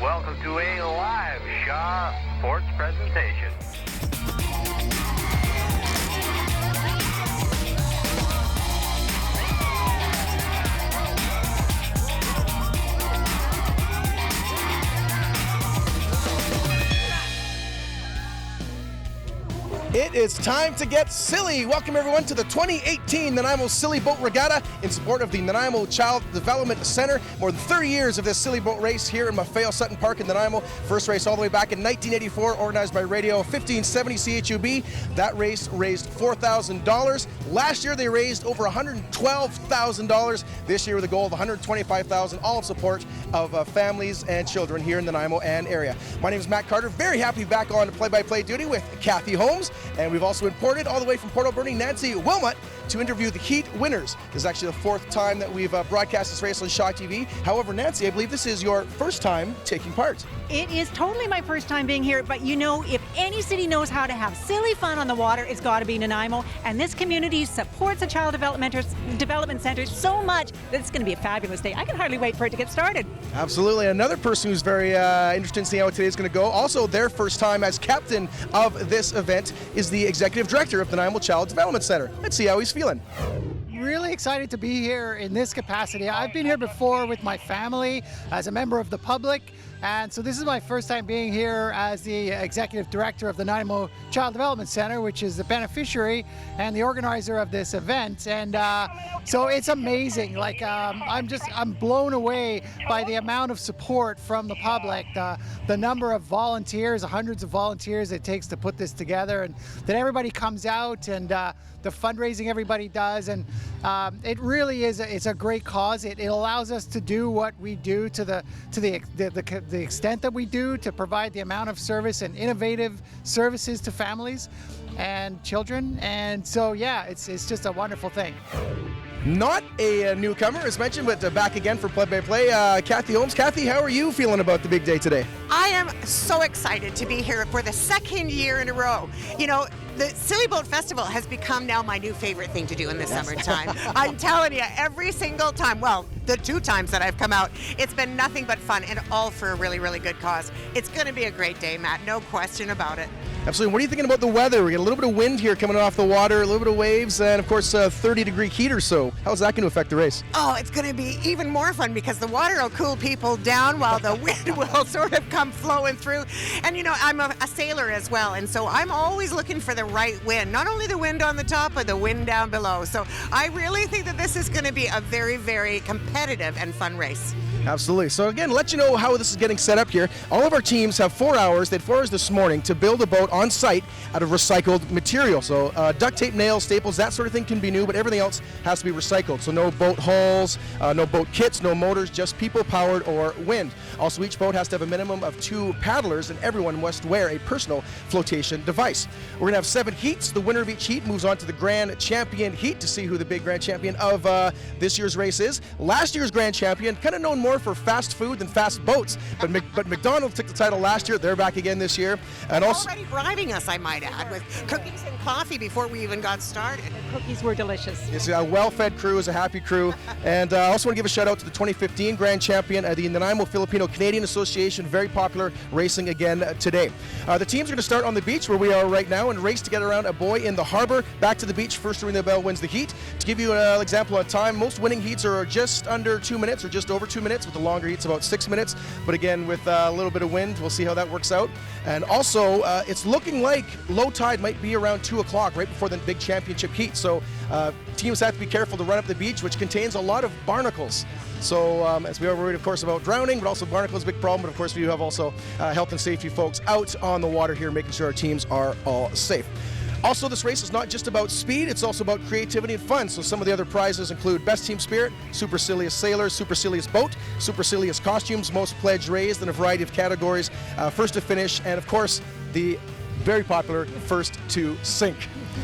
welcome to a live Shaw Sports presentation. It is time to get silly. Welcome everyone to the 2018 Nanaimo Silly Boat Regatta in support of the Nanaimo Child Development Centre. More than 30 years of this silly boat race here in Maffeo Sutton Park in Nanaimo. First race all the way back in 1984, organized by Radio 1570 CHUB. That race raised $4,000. Last year they raised over $112,000. This year with a goal of $125,000, all in support of families and children here in the Nanaimo and area. My name is Matt Carter. Very happy to be back on play-by-play duty with Kathy Holmes. And we've also imported all the way from Port Alberni, Nancy Wilmot, to interview the heat winners. This is actually the fourth time that we've broadcast this race on Shaw TV. However, Nancy, I believe this is your first time taking part. It is totally my first time being here, but you know, if any city knows how to have silly fun on the water, it's got to be Nanaimo. And this community supports the Child Development Centre so much that it's going to be a fabulous day. I can hardly wait for it to get started. Absolutely. Another person who's very interested in seeing how today is going to go, also their first time as captain of this event, is the executive director of the Nanaimo Child Development Centre. Let's see how he's feeling. Really excited to be here in this capacity. I've been here before with my family as a member of the public, and so this is my first time being here as the executive director of the Nanaimo Child Development Centre, which is the beneficiary and the organizer of this event. And so it's amazing. Like I'm blown away by the amount of support from the public, the number of volunteers, hundreds of volunteers it takes to put this together, and that everybody comes out, and the fundraising everybody does, and it really is it's a great cause. It allows us to do what we do to the extent that we do, to provide the amount of service and innovative services to families and children. And so yeah, it's just a wonderful thing. Not a newcomer, as mentioned, but back again for play-by-play, Kathy Holmes. Kathy, how are you feeling about the big day today? I am so excited to be here for the second year in a row. You know, the Silly Boat Festival has become now my new favorite thing to do in the summertime. I'm telling you, every single time, well, the 2 times that I've come out, it's been nothing but fun, and all for a really, really good cause. It's going to be a great day, Matt, no question about it. Absolutely. What are you thinking about the weather? We got a little bit of wind here coming off the water, a little bit of waves, and of course 30-degree heat or so. How's that going to affect the race? Oh, it's going to be even more fun because the water will cool people down while the wind will sort of come flowing through. And you know, I'm a sailor as well, and so I'm always looking for the right wind, not only the wind on the top, but the wind down below. So I really think that this is going to be a very, very competitive and fun race. Absolutely. So again, let you know how this is getting set up here. All of our teams have 4 hours. They had 4 hours this morning to build a boat on site out of recycled material. So duct tape, nails, staples, that sort of thing can be new, but everything else has to be recycled. So no boat hulls, no boat kits, no motors, just people powered or wind. Also, each boat has to have a minimum of 2 paddlers, and everyone must wear a personal flotation device. We're going to have 7 heats. The winner of each heat moves on to the Grand Champion heat to see who the big Grand Champion of this year's race is. Last year's Grand Champion, kind of known more for fast food than fast boats, but McDonald took the title last year. They're back again this year. And also already bribing us, I might add, with cookies and coffee before we even got started. The cookies were delicious. It's a well-fed crew, it's a happy crew. And I also want to give a shout out to the 2015 Grand Champion, the Nanaimo Filipino Canadian Association, very popular racing again today. The teams are going to start on the beach where we are right now and race to get around a buoy in the harbor. Back to the beach, first to ring the bell wins the heat. To give you an example on time, most winning heats are just under 2 minutes or just over 2 minutes, with the longer heats about 6 minutes. But again, with a little bit of wind, we'll see how that works out. And also, it's looking like low tide might be around 2 o'clock, right before the big championship heat. So teams have to be careful to run up the beach, which contains a lot of barnacles. So as we are worried, of course, about drowning, but also barnacles, big problem. But of course, we have also health and safety folks out on the water here, making sure our teams are all safe. Also, this race is not just about speed, it's also about creativity and fun. So some of the other prizes include Best Team Spirit, Supercilious Sailors, Supercilious Boat, Supercilious Costumes, Most Pledge Raised in a variety of categories, First to Finish, and of course, the very popular First to Sink.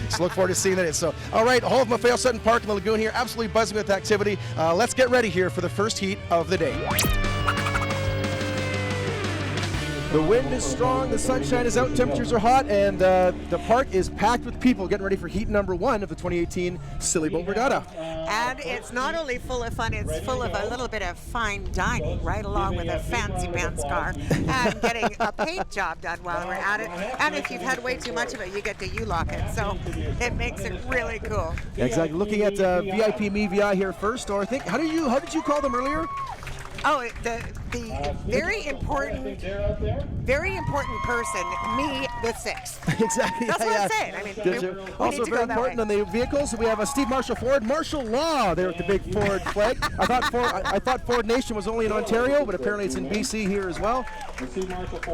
So look forward to seeing that. So, all right, all of Maffeo Sutton Park in the lagoon here, absolutely buzzing with activity. Let's get ready here for the first heat of the day. The wind is strong, the sunshine is out, temperatures are hot, and the park is packed with people getting ready for heat number 1 of the 2018 Silly Boat Regatta. And it's not only full of fun, it's full of a little bit of fine dining, right along with a fancy pants car and getting a paint job done while we're at it. And if you've had way too much of it, you get to U-lock it. So it makes it really cool. Exactly. Looking at VIP Me VI here first, or I think, how did you call them earlier? Oh, the very important person, me, the sixth. Exactly. That's what I'm saying. I mean, we also need to very go that important way. on the vehicles. We have Steve Marshall Ford, Marshall Law there with the big Ford flag. I thought Ford Nation was only in Ontario, but apparently it's in BC here as well.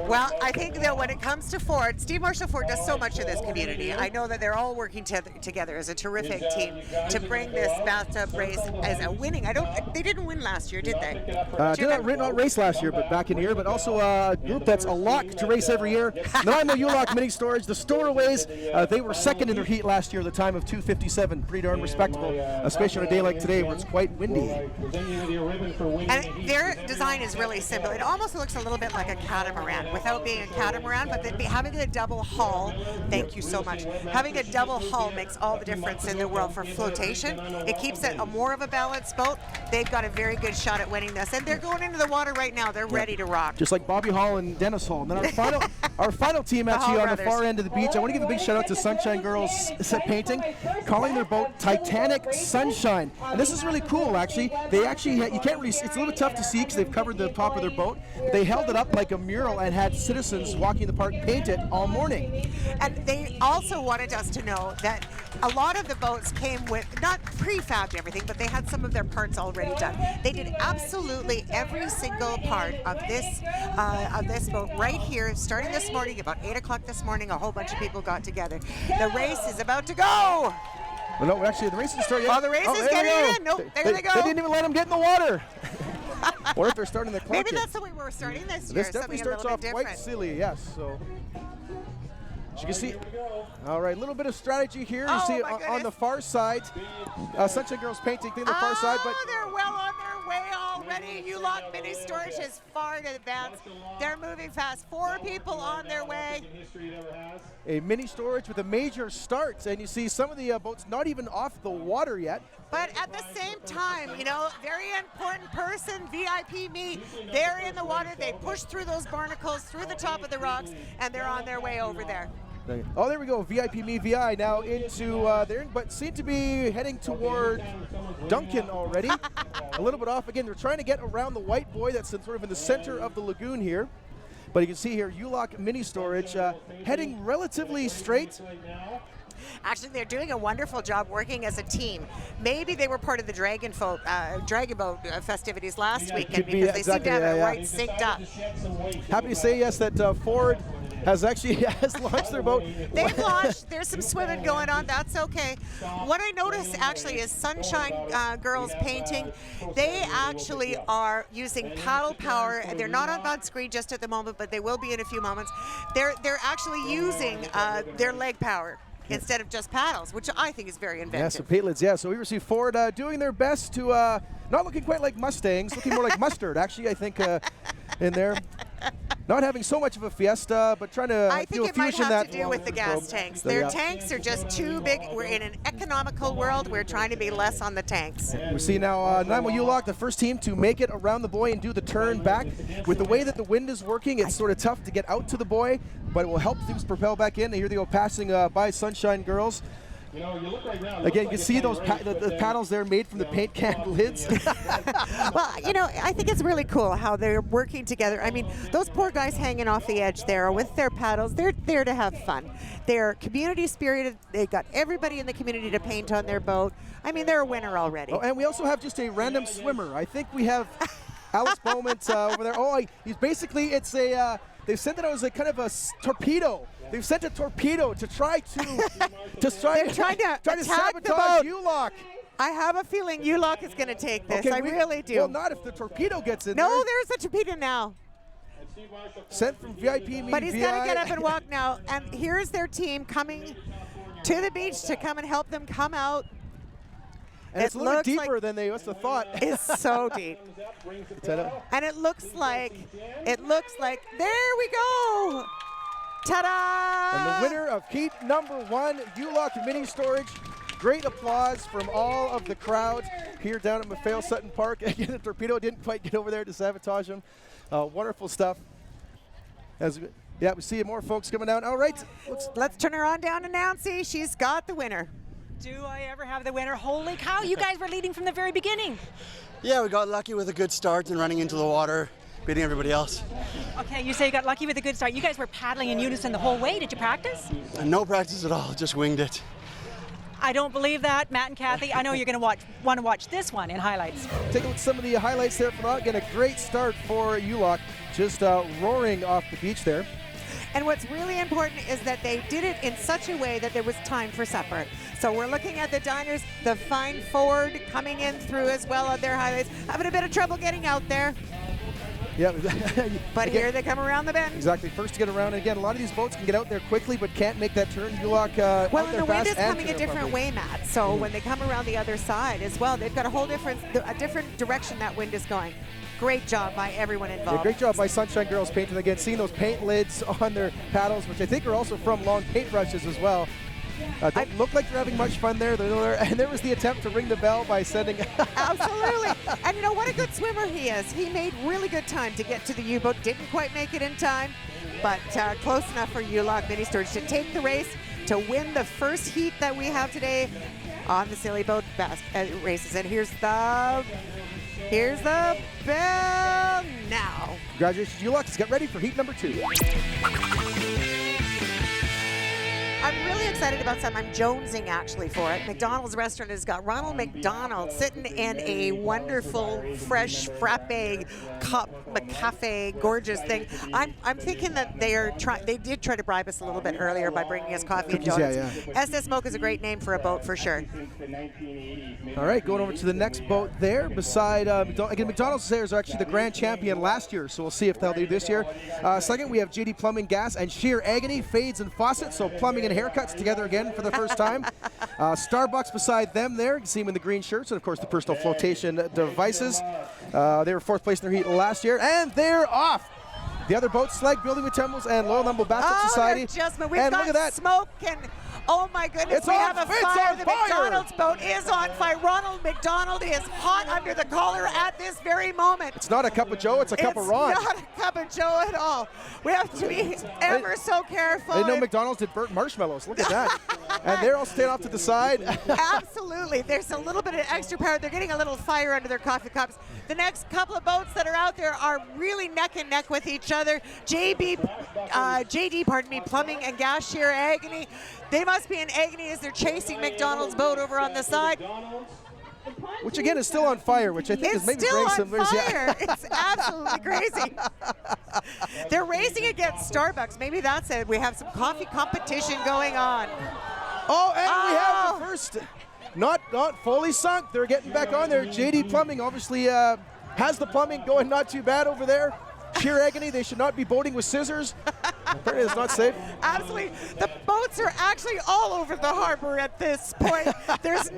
Well, I think that when it comes to Ford, Steve Marshall Ford does so much in this community. I know that they're all working together as a terrific team to bring this bathtub race as a winning. They didn't win last year, did they? Did not race last year, but back in here. But also a group that's a lock to race every year. Nanaimo U-Lock Mini Storage, the Storaways. They were second in their heat last year at the time of 2:57. Pretty darn respectable, especially on a day like today where it's quite windy. And their design is really simple. It almost looks a little bit like a catamaran, without being a catamaran, but having a double hull. Thank you so much. Having a double hull makes all the difference in the world for flotation. It keeps it more of a balanced boat. They've got a very good shot at winning this, and they're going into the water right now. They're ready to rock. Just like Bobby Hall and Dennis Hall. And then our final team actually on the far end of the beach. I want to give a big shout out to Sonshine Girls Painting, calling their boat Titanic Sonshine. And this is really cool actually. They actually you can't really, it's a little bit tough to see because they've covered the top of their boat. But they held it up like a mural and had citizens walking the park paint it all morning. And they also wanted us to know that a lot of the boats came with, not prefabbed everything, but they had some of their parts already done. They did absolutely every single part of this boat right here, starting this morning, about 8 o'clock this morning. A whole bunch of people got together. The race is about to go. Well, no, actually, the race is starting. Oh, the race is getting in. Nope, there they go. They didn't even let them get in the water. Or if they're starting the clock. Maybe that's the way we're starting this year. This definitely starts off quite silly, yes. So. As you can see, all right, a little bit of strategy here. You see on the far side, Sunshine Girls Painting thing on the far side. But they're well on their way already. U-Lock Mini Storage is far in advance. They're moving fast. 4 people on their way. A mini storage with a major start, and you see some of the boats not even off the water yet. But at the same time, you know, very important person, VIP Me, they're in the water. They push through those barnacles, through the top of the rocks, and they're on their way over there. Oh, there we go. VIP Me VI now into there, but seem to be heading toward Duncan already. A little bit off again. They're trying to get around the white buoy that's sort of in the center of the lagoon here. But you can see here, U-Lock Mini Storage heading relatively straight. Actually, they're doing a wonderful job working as a team. Maybe they were part of the Dragon Boat festivities last weekend because they seem to have it right synced up. Happy to say, yes, that Ford has launched their boat. They've launched. There's some swimming going on. That's okay. What I noticed actually is Sunshine Girls Painting. They actually are using paddle power. They're not on screen just at the moment, but they will be in a few moments. They're actually using their leg power instead of just paddles, which I think is very inventive. Yeah, so paintlids, yeah. So we see Ford doing their best to, not looking quite like Mustangs, looking more like mustard, actually, I think, in there. Not having so much of a fiesta, but trying to I think it might fusion have that to do with the gas tanks. Their tanks are just too big. We're in an economical world. We're trying to be less on the tanks. We see now Nanaimo U-Lock, the first team to make it around the buoy and do the turn back. With the way that the wind is working, it's sort of tough to get out to the buoy, but it will help things propel back in. And here they go passing by Sunshine Girls. Again, you can see those the paddles there made from the paint can lids. Well, you know, I think it's really cool how they're working together. I mean, those poor guys hanging off the edge there with their paddles, they're there to have fun. They're community spirited. They got everybody in the community to paint on their boat. I mean, they're a winner already. Oh, and we also have just a random swimmer. I think we have Alice Bowman over there. Oh, he's basically, it's a, they've sent it out as a kind of a torpedo. They've sent a torpedo to try to sabotage U-Lock. I have a feeling U-Lock is going to take this. Okay, I really do. Well, not if the torpedo gets in there. No, there's a torpedo now. Sent from VIP Me. But he's got to get up and walk now. And here's their team coming to the beach to come and help them come out. And it's a little bit deeper than they must have thought. It's so deep. And it looks like, there we go. Ta-da! And the winner of heat number 1, ULOC Mini Storage. Great applause from all of the crowd here down at McPhail Sutton Park. Again, the torpedo didn't quite get over there to sabotage him. Wonderful stuff. We see more folks coming out. All right. Let's turn her on down to Nancy. She's got the winner. Do I ever have the winner? Holy cow, you guys were leading from the very beginning. Yeah, we got lucky with a good start and running into the water, beating everybody else. Okay, you say you got lucky with a good start. You guys were paddling in unison the whole way. Did you practice? No practice at all, just winged it. I don't believe that. Matt and Kathy, I know you're going to want to watch this one in highlights. Take a look at some of the highlights there from out. Again, a great start for ULOC, just roaring off the beach there. And what's really important is that they did it in such a way that there was time for supper. So we're looking at the diners, the fine Ford coming in through as well on their highlights, having a bit of trouble getting out there. Yeah. But again, here they come around the bend. Exactly. First to get around. And again, a lot of these boats can get out there quickly, but can't make that turn. ULOC well, out and there the wind fast is coming a different properly. way, Matt. So when they come around the other side as well, they've got a whole different direction that wind is going. Great job by everyone involved. Yeah, great job by Sonshine Girls painting again. Seeing those paint lids on their paddles, which I think are also from long paintbrushes as well. Don't look like they're having much fun there. And there was the attempt to ring the bell by sending. Absolutely. And you know what a good swimmer he is. He made really good time to get to the U-boat. Didn't quite make it in time, but close enough for ULOC Mini Storage to take the race, to win the first heat that we have today on the Silly Boat races. And here's the bell now. Congratulations, ULOC. Let's get ready for heat number 2. I'm really excited about something. I'm jonesing actually for it. McDonald's restaurant has got Ronald McDonald sitting in a wonderful, fresh frappe cup, McCafe, gorgeous thing. I'm thinking that they did try to bribe us a little bit earlier by bringing us coffee and donuts. Yeah. SS Smoke is a great name for a boat for sure. All right, going over to the next boat there. Beside again, McDonald's Stairs are actually the grand champion last year, so we'll see if they'll do this year. Second, we have JD Plumbing Gas and Shear Agony Fades and Faucets, so plumbing and haircuts together again for the first time. Starbucks beside them there. You can see them in the green shirts, and of course the personal flotation devices. They were 4th place in their heat last year, and they're off. The other boats, Slegg Building Utensils and Loyal Number Bathtub Society. We've and got look at that. Smoke and oh my goodness, we have a fire. The McDonald's boat is on fire. Ronald McDonald is hot under the collar at this very moment. It's not a cup of Joe, it's a cup of Ron. It's not a cup of Joe at all. We have to be ever so careful. I know McDonald's did burnt marshmallows. Look at that. And they're all staying off to the side. Absolutely. There's a little bit of extra power. They're getting a little fire under their coffee cups. The next couple of boats that are out there are really neck and neck with each other. JD, Plumbing and Gas Shear Agony. They must be in agony as they're chasing McDonald's boat over on the side. Which again is still on fire, which I think is maybe bringing some. It's still on fire. It's absolutely crazy. They're racing against Starbucks. Maybe that's it. We have some coffee competition going on. Oh, and we have the first, not fully sunk. They're getting back on there. JD Plumbing obviously has the plumbing going not too bad over there. Sheer Agony, they should not be boating with scissors. Apparently it's not safe. Absolutely. The boats are actually all over the harbor at this point. There's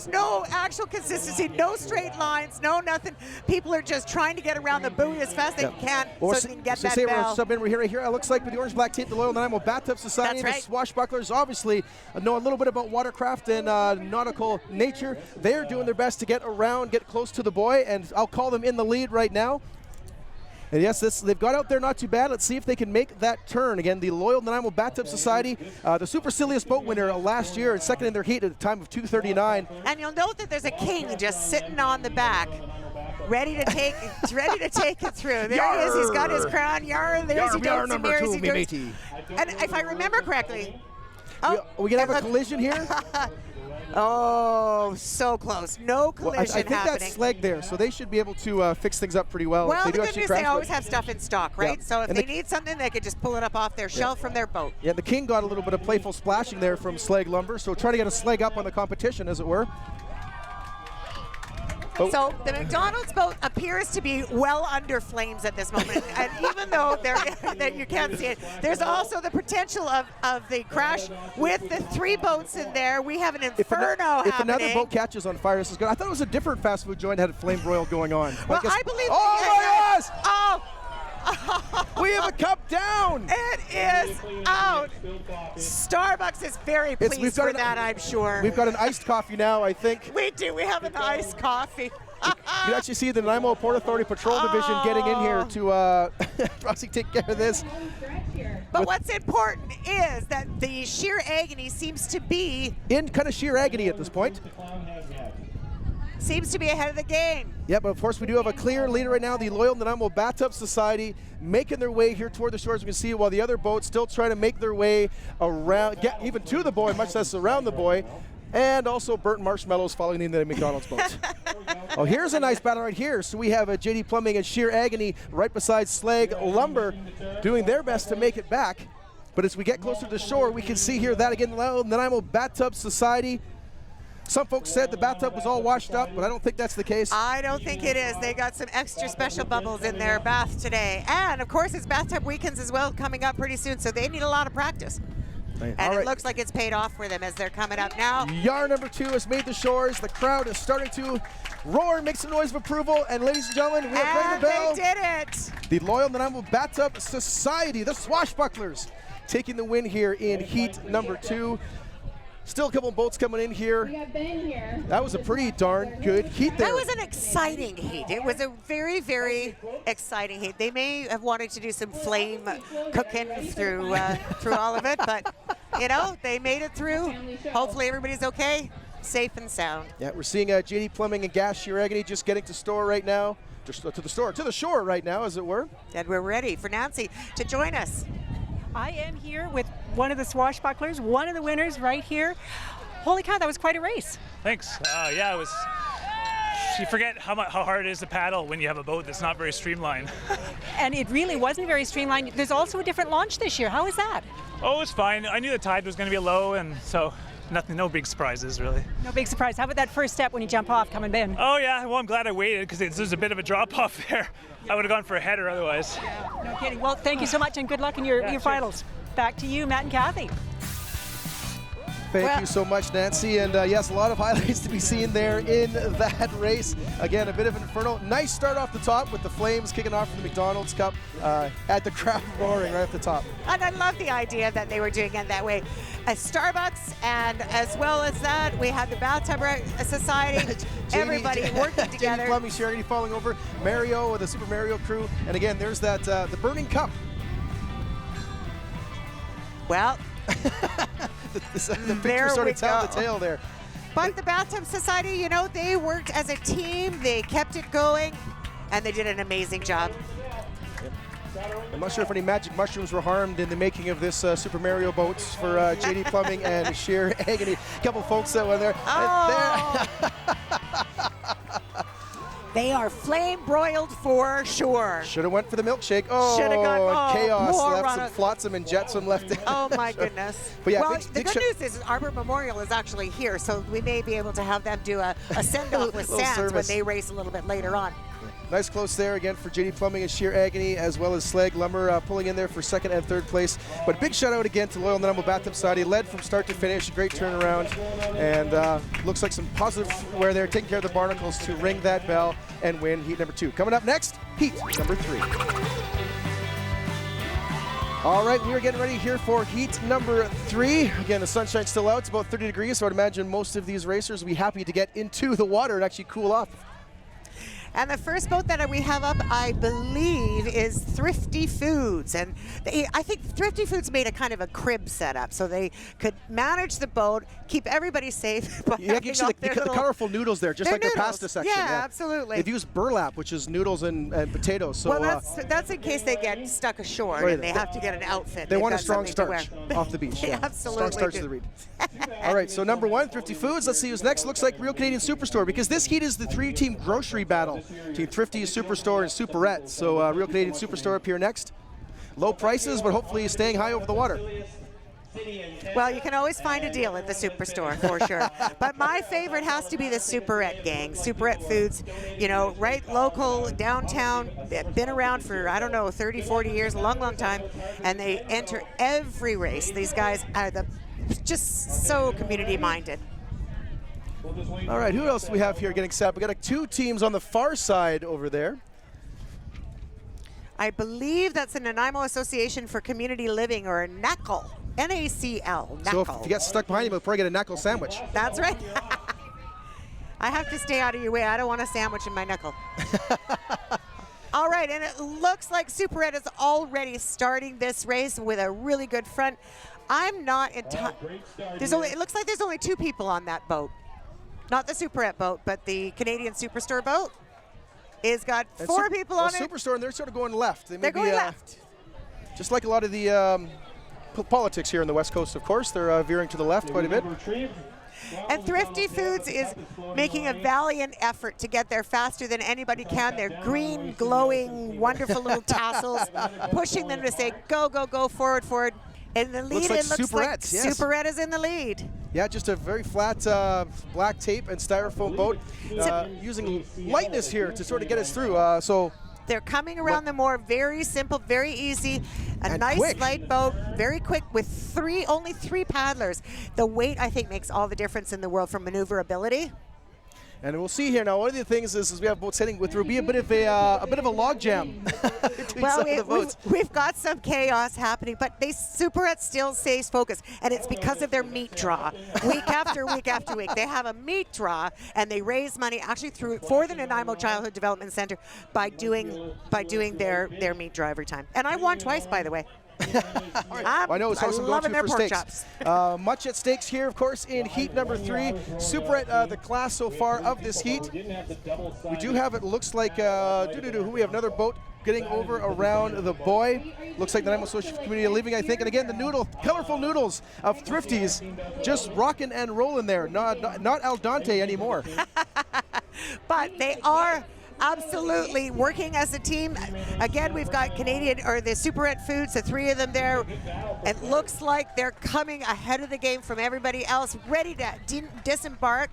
no actual consistency, no straight lines, no nothing. People are just trying to get around the buoy as fast as they can so they can get that bell. We're here. It looks like with the orange-black tape, the Loyal Nanaimo Bathtub Society, That's right. The swashbucklers obviously know a little bit about watercraft and nautical nature. They're doing their best to get around, get close to the buoy, and I'll call them in the lead right now. And yes, they've got out there not too bad. Let's see if they can make that turn. Again, the Loyal Nanaimo Bathtub Society, the Super Silliest Boat winner last year and second in their heat at a time of 2:39. And you'll note that there's a king just sitting on the back, ready to take it through. There he is. He's got his crown. Yar, there's he goes. Number 2, me matey. And if I remember correctly, we can have a collision here. Oh, so close. No collision I think happening. that's Slegg there, so they should be able to fix things up pretty well. Well, they the good news, they always have stuff in stock, right? Yeah. So if And they need something, they could just pull it up off their shelf from their boat. Yeah, the king got a little bit of playful splashing there from Slegg Lumber, so trying to get a Slegg up on the competition, as it were. So the McDonald's boat appears to be well under flames at this moment, and even though that you can't see it, there's also the potential of the crash with the 3 boats in there. We have an inferno happening. If another boat catches on fire, this is good. I thought it was a different fast food joint that had a flame broil going on. Well, I believe. Oh my gosh! Oh. We have a cup down. It is out. Starbucks is very pleased for that, I'm sure. We've got an iced coffee now, I think. We do. We have an iced coffee. You can actually see the Nanaimo Port Authority Patrol Division getting in here to obviously take care of this. But what's important is that the Shear Agony seems to be in kind of sheer agony at this point. Seems to be ahead of the game. Yeah, but of course we do have a clear leader right now, the Loyal Nanaimo Bathtub Society, making their way here toward the shores. We can see while the other boats still trying to make their way around, get even to the buoy, much less around the buoy. And also burnt marshmallows following in the McDonald's boat. Oh, here's a nice battle right here. So we have a JD Plumbing and Shear Agony right beside Slegg Lumber doing their best to make it back. But as we get closer to the shore, we can see here that again, the Nanaimo Bathtub Society. Some folks said the bathtub was all washed up, but I don't think that's the case. I don't think it is. They got some extra special bubbles in their bath today. And of course, it's bathtub weekends as well coming up pretty soon, so they need a lot of practice. And it looks like it's paid off for them as they're coming up now. Yar number 2 has made the shores. The crowd is starting to roar, make some noise of approval. And ladies and gentlemen, we have rang the bell. They did it. The Loyal Nanaimo Bathtub Society, the Swashbucklers, taking the win here in heat number 2. Still a couple of boats coming in here. That was a pretty darn good heat there. That was an exciting heat. It was a very, very exciting heat. They may have wanted to do some flame cooking through all of it, but, you know, they made it through. Hopefully everybody's okay, safe and sound. Yeah, we're seeing JD Plumbing and Gas Shear Agony just getting to store right now. To the shore right now, as it were. And we're ready for Nancy to join us. I am here with one of the swashbucklers, one of the winners right here. Holy cow, that was quite a race. Thanks. Yeah, it was. You forget how hard it is to paddle when you have a boat that's not very streamlined. And it really wasn't very streamlined. There's also a different launch this year. How is that? Oh, it's fine. I knew the tide was going to be low, and so no big surprises, really. No big surprise. How about that first step when you jump off coming in? Oh, yeah. Well, I'm glad I waited because there's a bit of a drop-off there. I would have gone for a header otherwise. Yeah, no kidding. Well, thank you so much, and good luck in your finals. Back to you, Matt and Kathy. Thank you so much, Nancy. And yes, a lot of highlights to be seen there in that race. Again, a bit of an inferno. Nice start off the top with the flames kicking off from the McDonald's Cup. Had the crowd roaring right off the top. And I love the idea that they were doing it that way. At Starbucks, and as well as that, we had the Bathtub Society, everybody working together. JD Plumbing, Shear Agony falling over, Mario with the Super Mario crew. And again, there's that, the burning cup. Well, the picture sort of telling the tale there. But the Bathtub Society, you know, they worked as a team. They kept it going, and they did an amazing job. I'm not sure if any magic mushrooms were harmed in the making of this Super Mario boats for JD Plumbing and Shear Agony. A couple folks that were there. Oh. They are flame broiled for sure. Should have went for the milkshake. Oh, should have gone. Chaos left some flotsam and jetsam left in. Oh my goodness. But yeah, well, the good news is Arbor Memorial is actually here, so we may be able to have them do a send-off with Sands when they race a little bit later on. Nice close there again for JD Plumbing and Shear Agony, as well as Slegg Lumber pulling in there for second and third place. But big shout out again to Loyal Nanaimo Bathtub Society, led from start to finish, great turnaround, and looks like some positive where they're taking care of the barnacles to ring that bell and win heat number 2. Coming up next, heat number 3. All right, we are getting ready here for heat number 3. Again, the sunshine's still out. It's about 30 degrees, so I'd imagine most of these racers will be happy to get into the water and actually cool off. And the first boat that we have up, I believe, is Thrifty Foods. And I think Thrifty Foods made a kind of a crib setup so they could manage the boat, keep everybody safe. Yeah, you can see the colorful noodles there, just like their pasta section. Yeah, absolutely. They've used burlap, which is noodles and potatoes. So, well, that's in case they get stuck ashore and they have to get an outfit. They want a strong starch off the beach. Yeah, absolutely. Strong starch to the reed. All right, so number 1, Thrifty Foods. Let's see who's next. Looks like Real Canadian Superstore, because this heat is the 3-team grocery battle. Team Thrifty, Superstore, and Superette. So Real Canadian Superstore up here next. Low prices, but hopefully staying high over the water. Well, you can always find a deal at the Superstore for sure. But my favorite has to be the Superette gang. Superette Foods, you know, right local, downtown, been around for, I don't know, 30, 40 years, a long, long time. And they enter every race. These guys are just so community-minded. All right, who else do we have here getting set? We got 2 teams on the far side over there. I believe that's the Nanaimo Association for Community Living, or NACL. NACL. So if you get stuck behind you, we'll probably get a knuckle sandwich. That's right. I have to stay out of your way. I don't want a sandwich in my knuckle. All right, and it looks like Superette is already starting this race with a really good front. I'm not entirely. It looks like there's only 2 people on that boat. Not the Superette boat, but the Canadian Superstore boat. It's got 4 people on it. Superstore, and they're sort of going left. They're going left. Just like a lot of the politics here in the West Coast, of course. They're veering to the left quite a bit. And Thrifty Foods is making a valiant effort to get there faster than anybody can. They're green, glowing, wonderful little tassels, pushing them to say, go, go, go, forward, forward. In the lead, it looks like Superette is in the lead. Yeah, just a very flat black tape and styrofoam boat, using lightness here to sort of get us through. So they're coming around the moor, very simple, very easy, a nice quick. light boat, very quick with only three paddlers. The weight, I think, makes all the difference in the world for maneuverability. And we'll see here now. One of the things is we have boats heading with. There will be a bit of a log jam between some of the boats. We've got some chaos happening, but Superette still stays focused, and it's because of their meat draw. Week after week after week, they have a meat draw, and they raise money actually for the Nanaimo Childhood Development Center by doing their meat draw every time. And I won twice, by the way. I know it's awesome going loving to their for pork stakes. chops. Much at stakes here, of course, in heat number 3. Superette, the class so far of this heat. We do have, it looks like, we have another boat getting over around the buoy. Looks like the Nanaimo Association for Community Living, I think. And again, the colorful noodles of Thrifties just rocking and rolling there. Not al dente anymore. But they are absolutely working as a team. Again, we've got the Superette Foods, the 3 of them there. It looks like they're coming ahead of the game from everybody else, ready to disembark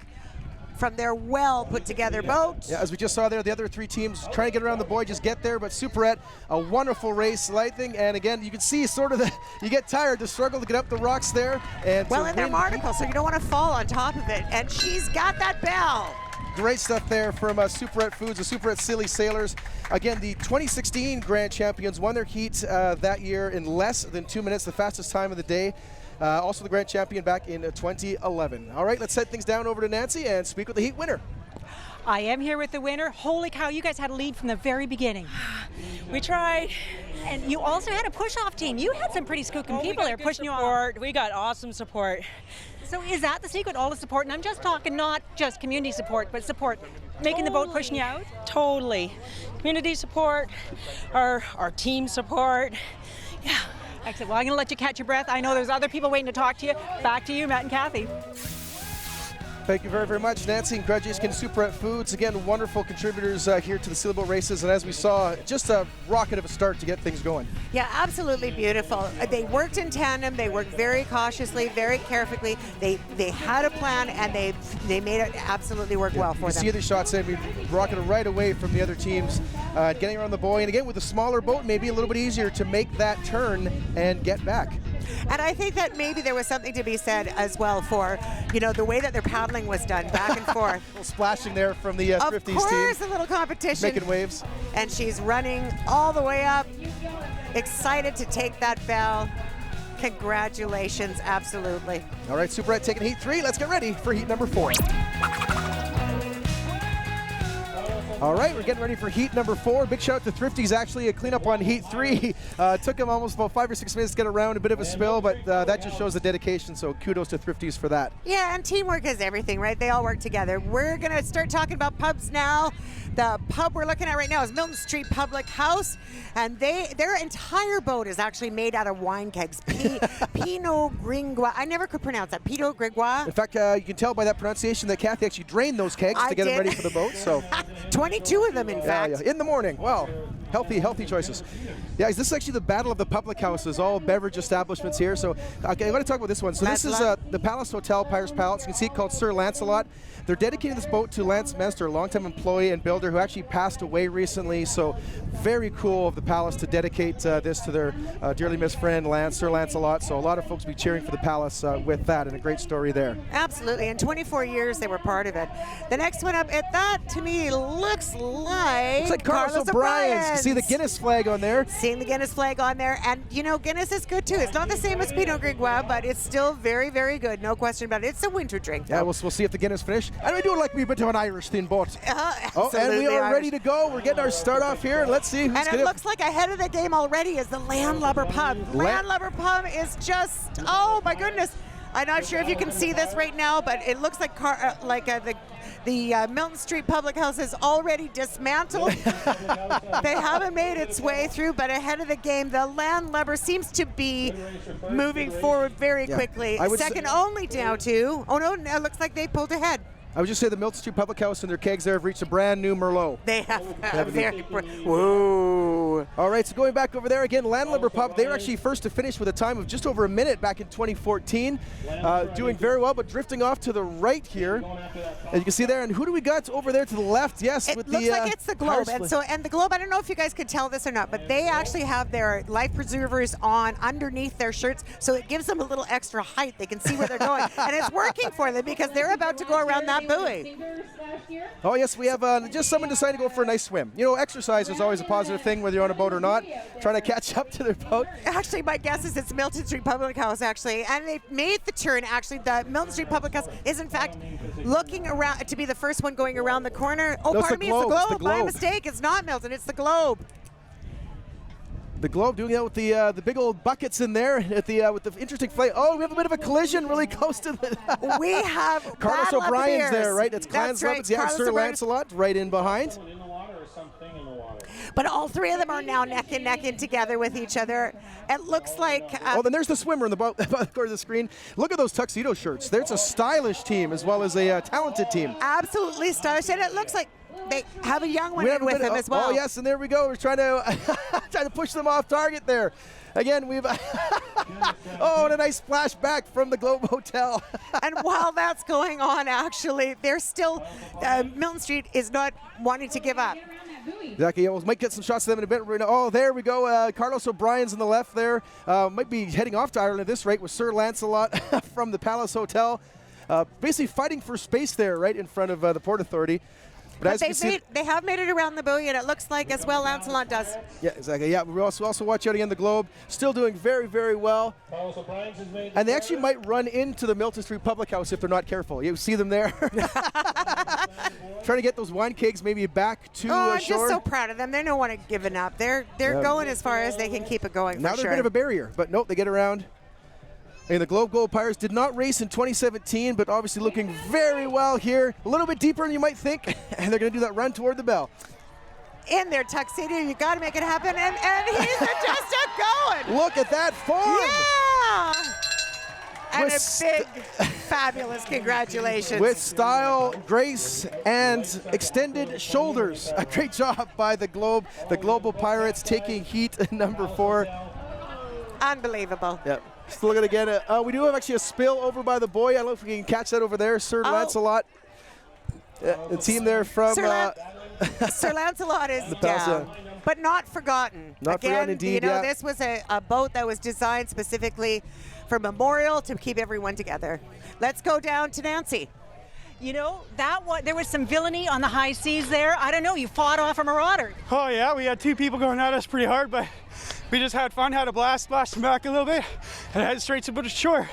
from their well put together boat. Yeah, as we just saw there, the other 3 teams trying to get around the buoy, just get there, but Superette, a wonderful race, lighting, and again, you can see sort of you get tired, the struggle to get up the rocks there. And they're barnacles, so you don't want to fall on top of it, and she's got that bell. Great stuff there from Superette Foods, the Superette Silly Sailors. Again, the 2016 Grand Champions won their heat that year in less than 2 minutes, the fastest time of the day. Also the Grand Champion back in 2011. All right, let's set things down over to Nancy and speak with the heat winner. I am here with the winner. Holy cow, you guys had a lead from the very beginning. We tried. And you also had a push-off team. You had some pretty skookum people there pushing you on. We got awesome support. So is that the secret, all the support? And I'm just talking not just community support, but support, making the boat pushing you out? Totally. Community support, our team support. Yeah. Excellent. Well, I'm going to let you catch your breath. I know there's other people waiting to talk to you. Back to you, Matt and Kathy. Thank you very, very much, Nancy. And congratulations to Superette Foods. Again, wonderful contributors here to the Silly Boat races. And as we saw, just a rocket of a start to get things going. Yeah, absolutely beautiful. They worked in tandem. They worked very cautiously, very carefully. They had a plan, and they made it absolutely work well for them. You see the shots there. We rocketed right away from the other teams, getting around the buoy. And again, with a smaller boat, maybe a little bit easier to make that turn and get back. And I think that maybe there was something to be said as well for, the way that their paddling was done, back and forth. A little splashing there from the Thrifties team. Of course, a little competition. Making waves. And she's running all the way up, excited to take that bell. Congratulations, absolutely. All right, Superette taking heat 3. Let's get ready for heat number 4. All right, we're getting ready for heat number 4. Big shout out to Thrifties, actually, a cleanup on heat 3. Took them almost about 5 or 6 minutes to get around, a bit of a spill, but that just shows the dedication, so kudos to Thrifties for that. Yeah, and teamwork is everything, right? They all work together. We're going to start talking about pubs now. The pub we're looking at right now is Milton Street Public House, and their entire boat is actually made out of wine kegs. Pinot Gringois. I never could pronounce that. Pinot Gringois. In fact, you can tell by that pronunciation that Kathy actually drained those kegs to get them ready for the boat. So 22 of them, in fact. Yeah. In the morning. Well, healthy choices. Yeah, this is actually the battle of the public houses, all beverage establishments here. So, okay, I want to talk about this one. So this is the Palace Hotel, Pirates Palace. You can see it called Sir Lancelot. They're dedicating this boat to Lance Menster, a longtime employee and builder who actually passed away recently. So very cool of the Palace to dedicate this to their dearly missed friend, Sir Lancelot. So a lot of folks will be cheering for the Palace with that, and a great story there. Absolutely, and 24 years they were part of it. The next one up, that to me looks like Carlos O'Brien's. You see the Guinness flag on there. Seeing the Guinness flag on there, and you know, Guinness is good too. It's not the same as Pinot Grigiois, but it's still very, very good. No question about it. It's a winter drink, though. Yeah, we'll see if the Guinness finish. And we do like me a bit of an Irish thin boat. And we are ready to go. We're getting our start off here. Let's see who's And it looks like ahead of the game already is the Landlubber Pub. Landlubber Pub is just, oh my goodness. I'm not sure if you can see this right now, but it looks like the Milton Street Public House is already dismantled. They haven't made its way through, but ahead of the game, the Landlubber seems to be moving forward very quickly. Second only down to, oh no, it looks like they pulled ahead. I would just say the Milton Street Public House and their kegs there have reached a brand new Merlot. They have whoa. All right, so going back over there again, Landlubber Pub, they were actually first to finish with a time of just over a minute back in 2014. Doing very well, but drifting off to the right here. And you can see there, and who do we got over there to the left? Yes, it looks like it's the Globe. And the Globe, I don't know if you guys could tell this or not, but they actually have their life preservers on underneath their shirts, so it gives them a little extra height. They can see where they're going. And it's working for them because they're about to go around that buoy. Oh yes, we have just someone decided to go for a nice swim. You know, exercise is always a positive thing, whether you're on a boat or not. Trying to catch up to their boat. Actually, my guess is it's Milton Street Public House, actually, and they've made the turn. Actually, the Milton Street Public House is in fact looking around to be the first one going around the corner. Oh, no, pardon me, it's the Globe. My mistake. It's not Milton. It's the Globe. The Globe doing that with the big old buckets in there with the interesting flight. Oh, we have a bit of a collision really close to the. We have Carlos O'Brien's there, right? It's That's right. Yeah, Sir Lancelot right in behind. But all three of them are now neck and neck in together with each other. It looks like. Then there's the swimmer in the bottom of the screen. Look at those tuxedo shirts. There's a stylish team as well as a talented team. Absolutely stylish, and it looks like they have a young one in with them as well. Oh yes, and there we go. We're trying to push them off target there. Again, we've and a nice splashback from the Globe Hotel. And while that's going on, actually, they're still Milton Street is not wanting to give up. Exactly. Yeah, we might get some shots of them in a bit. Oh, there we go. Carlos O'Brien's on the left there. Might be heading off to Ireland at this rate with Sir Lancelot from the Palace Hotel. Basically fighting for space there right in front of the Port Authority. But they have made it around the buoy, and it looks like as well Lancelot does. Yeah, exactly. Yeah, we also watch out again the Globe. Still doing very, very well. And they actually might run into the Milton Street Public House if they're not careful. You see them there. Trying to get those wine kegs maybe back to shore. I'm just so proud of them. They don't want to give it up. They're going as far as they can keep it going. Now they're a bit of a barrier, but nope, they get around. And the Globe Gold Pirates did not race in 2017, but obviously looking very well here. A little bit deeper than you might think, and they're going to do that run toward the bell. In their tuxedo, you got to make it happen, and he's just going. Look at that form. Yeah. And a big, fabulous congratulations. With style, grace, and extended shoulders. A great job by the Globe. The Global Pirates taking heat at number 4. Unbelievable. Yep. Still looking again. We do have actually a spill over by the buoy. I don't know if we can catch that over there. Sir Lancelot. The team there from... Sir Lancelot is down, but not forgotten. Not forgotten indeed, you know, this was a boat that was designed specifically for memorial to keep everyone together. Let's go down to Nancy. You know, there was some villainy on the high seas there. I don't know, you fought off a marauder. Oh yeah, we had 2 people going at us pretty hard, but we just had fun, had a blast, splashed them back a little bit, and headed straight to the shore.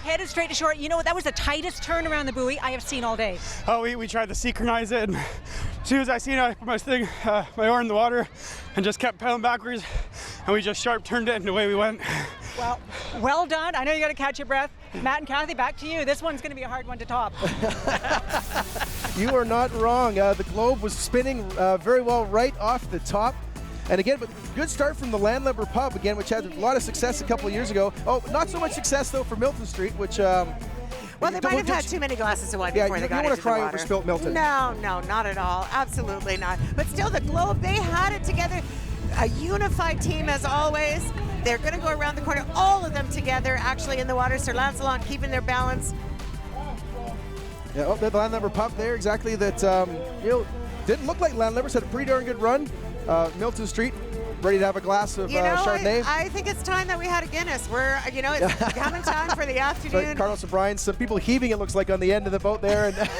Headed straight to shore. You know, that was the tightest turn around the buoy I have seen all day. Oh, we tried to synchronize it, and as soon as I seen it, I put my oar in the water and just kept pedaling backwards, and we just sharp turned it, and away we went. Well done. I know you got to catch your breath. Matt and Kathy, back to you. This one's going to be a hard one to top. You are not wrong. The Globe was spinning very well right off the top. And again, but good start from the Landlubber Pub, again, which had a lot of success a couple of years ago. Oh, not so much success, though, for Milton Street, which... well, they might have had too many glasses of wine before they got into the water. You don't want to cry over spilt Milton. No, not at all. Absolutely not. But still, the Globe, they had it together. a unified team as always. They're going to go around the corner, all of them together, actually in the water. Sir Lancelot keeping their balance. Yeah, oh, the Landlubber Pub there, exactly. That didn't look like Landlubbers, had a pretty darn good run. Milton Street, ready to have a glass of Chardonnay. I think it's time that we had a Guinness. It's coming time for the afternoon. Like Carlos O'Brien, some people heaving, it looks like, on the end of the boat there. And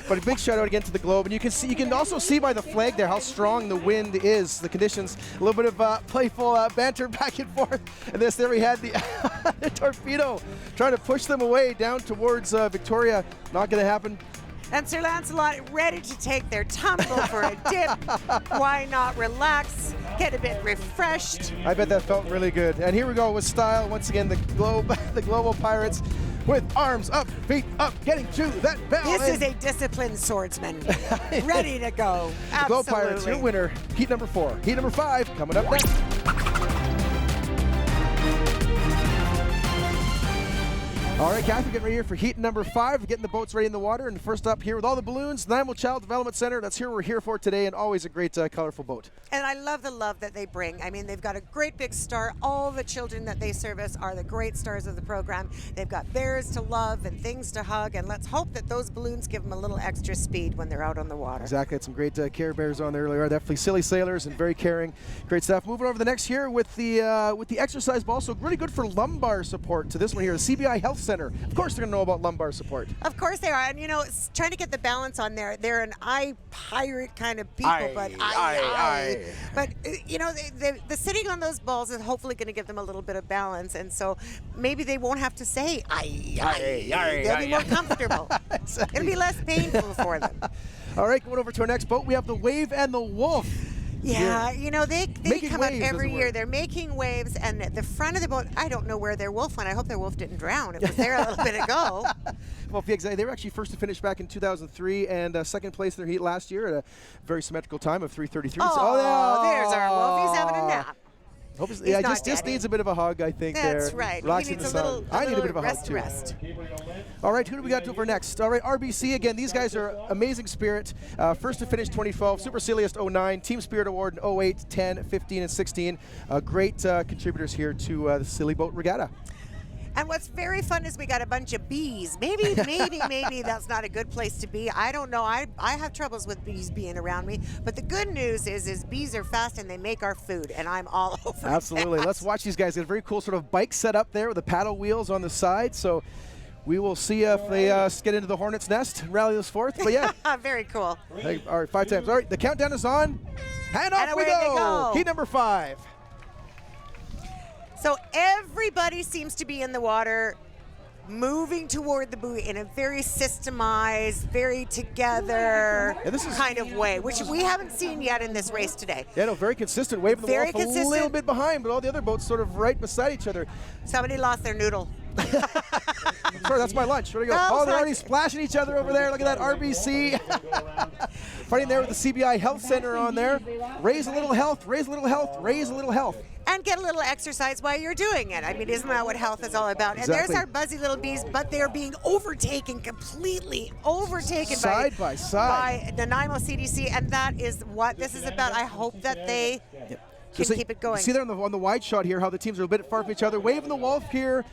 but a big shout out again to the Globe, and you can also see by the flag there how strong the wind is, the conditions. A little bit of playful banter back and forth. And there we had the, the torpedo trying to push them away down towards Victoria. Not going to happen. And Sir Lancelot ready to take their tumble for a dip. Why not relax, get a bit refreshed? I bet that felt really good. And here we go with style. Once again, the Globe, the Global Pirates, with arms up, feet up, getting to that bell. This is a disciplined swordsman, ready to go. The Globe Pirates, your winner, heat number 4. Heat number 5 coming up next. All right, Kathy, getting ready here for heat number 5, getting the boats ready in the water. And first up here with all the balloons, Nanaimo Child Development Center. That's here we're here for today, and always a great, colorful boat. And I love the love that they bring. I mean, they've got a great big star. All the children that they service are the great stars of the program. They've got bears to love and things to hug, and let's hope that those balloons give them a little extra speed when they're out on the water. Exactly, had some great Care Bears on there earlier. Definitely silly sailors and very caring. Great stuff. Moving over to the next here with the exercise ball. So really good for lumbar support to this one here, the CBI Health Centre. Of course they're going to know about lumbar support. Of course they are. And, trying to get the balance on there. They're an eye pirate kind of people. But the sitting on those balls is hopefully going to give them a little bit of balance. And so maybe they won't have to say, they'll be more comfortable. Exactly. It'll be less painful for them. All right, going over to our next boat, we have the Wave and the Wolf. Yeah, they come out every year. Work. They're making waves, and at the front of the boat, I don't know where their wolf went. I hope their wolf didn't drown. It was there a little bit ago. Well, exactly. They were actually first to finish back in 2003 and second place in their heat last year at a very symmetrical time of 3:33. Oh, there's our wolf. He's having a nap. Just needs a bit of a hug, I think. That's right. He needs I need a bit of a hug, too. Rest. All right, who do we got for next? All right, RBC, again, these guys are amazing spirit. First to finish 2012, Super Silliest 09, Team Spirit Award in 08, 10, 15, and 16. Great contributors here to the Silly Boat Regatta. And what's very fun is we got a bunch of bees. Maybe that's not a good place to be. I don't know. I have troubles with bees being around me. But the good news is bees are fast and they make our food, and I'm all over Absolutely. that. Let's watch these guys. They have a very cool sort of bike set up there with the paddle wheels on the side. So we will see if they get into the hornet's nest and rally this forth. But yeah. Very cool. All right, 5 times. All right, the countdown is on. And off we go. Heat number 5. So everybody seems to be in the water, moving toward the buoy in a very systemized, very together kind of way, which we haven't seen yet in this race today. Yeah, no, very consistent. Wave of the Wolf a little bit behind, but all the other boats sort of right beside each other. Somebody lost their noodle. Sorry, that's my lunch. Where do you go? Oh, they're already splashing each other over there. Look at that RBC. Fighting there with the CBI Health Centre on there. Raise a little health, raise a little health, raise a little health. And get a little exercise while you're doing it. I mean, isn't that what health is all about? Exactly. And there's our buzzy little bees, but they're being completely overtaken side by by Nanaimo CDC, and that is what this is about. I hope that they can keep it going. See there on the wide shot here how the teams are a bit far from each other. Wave and the Wolf here.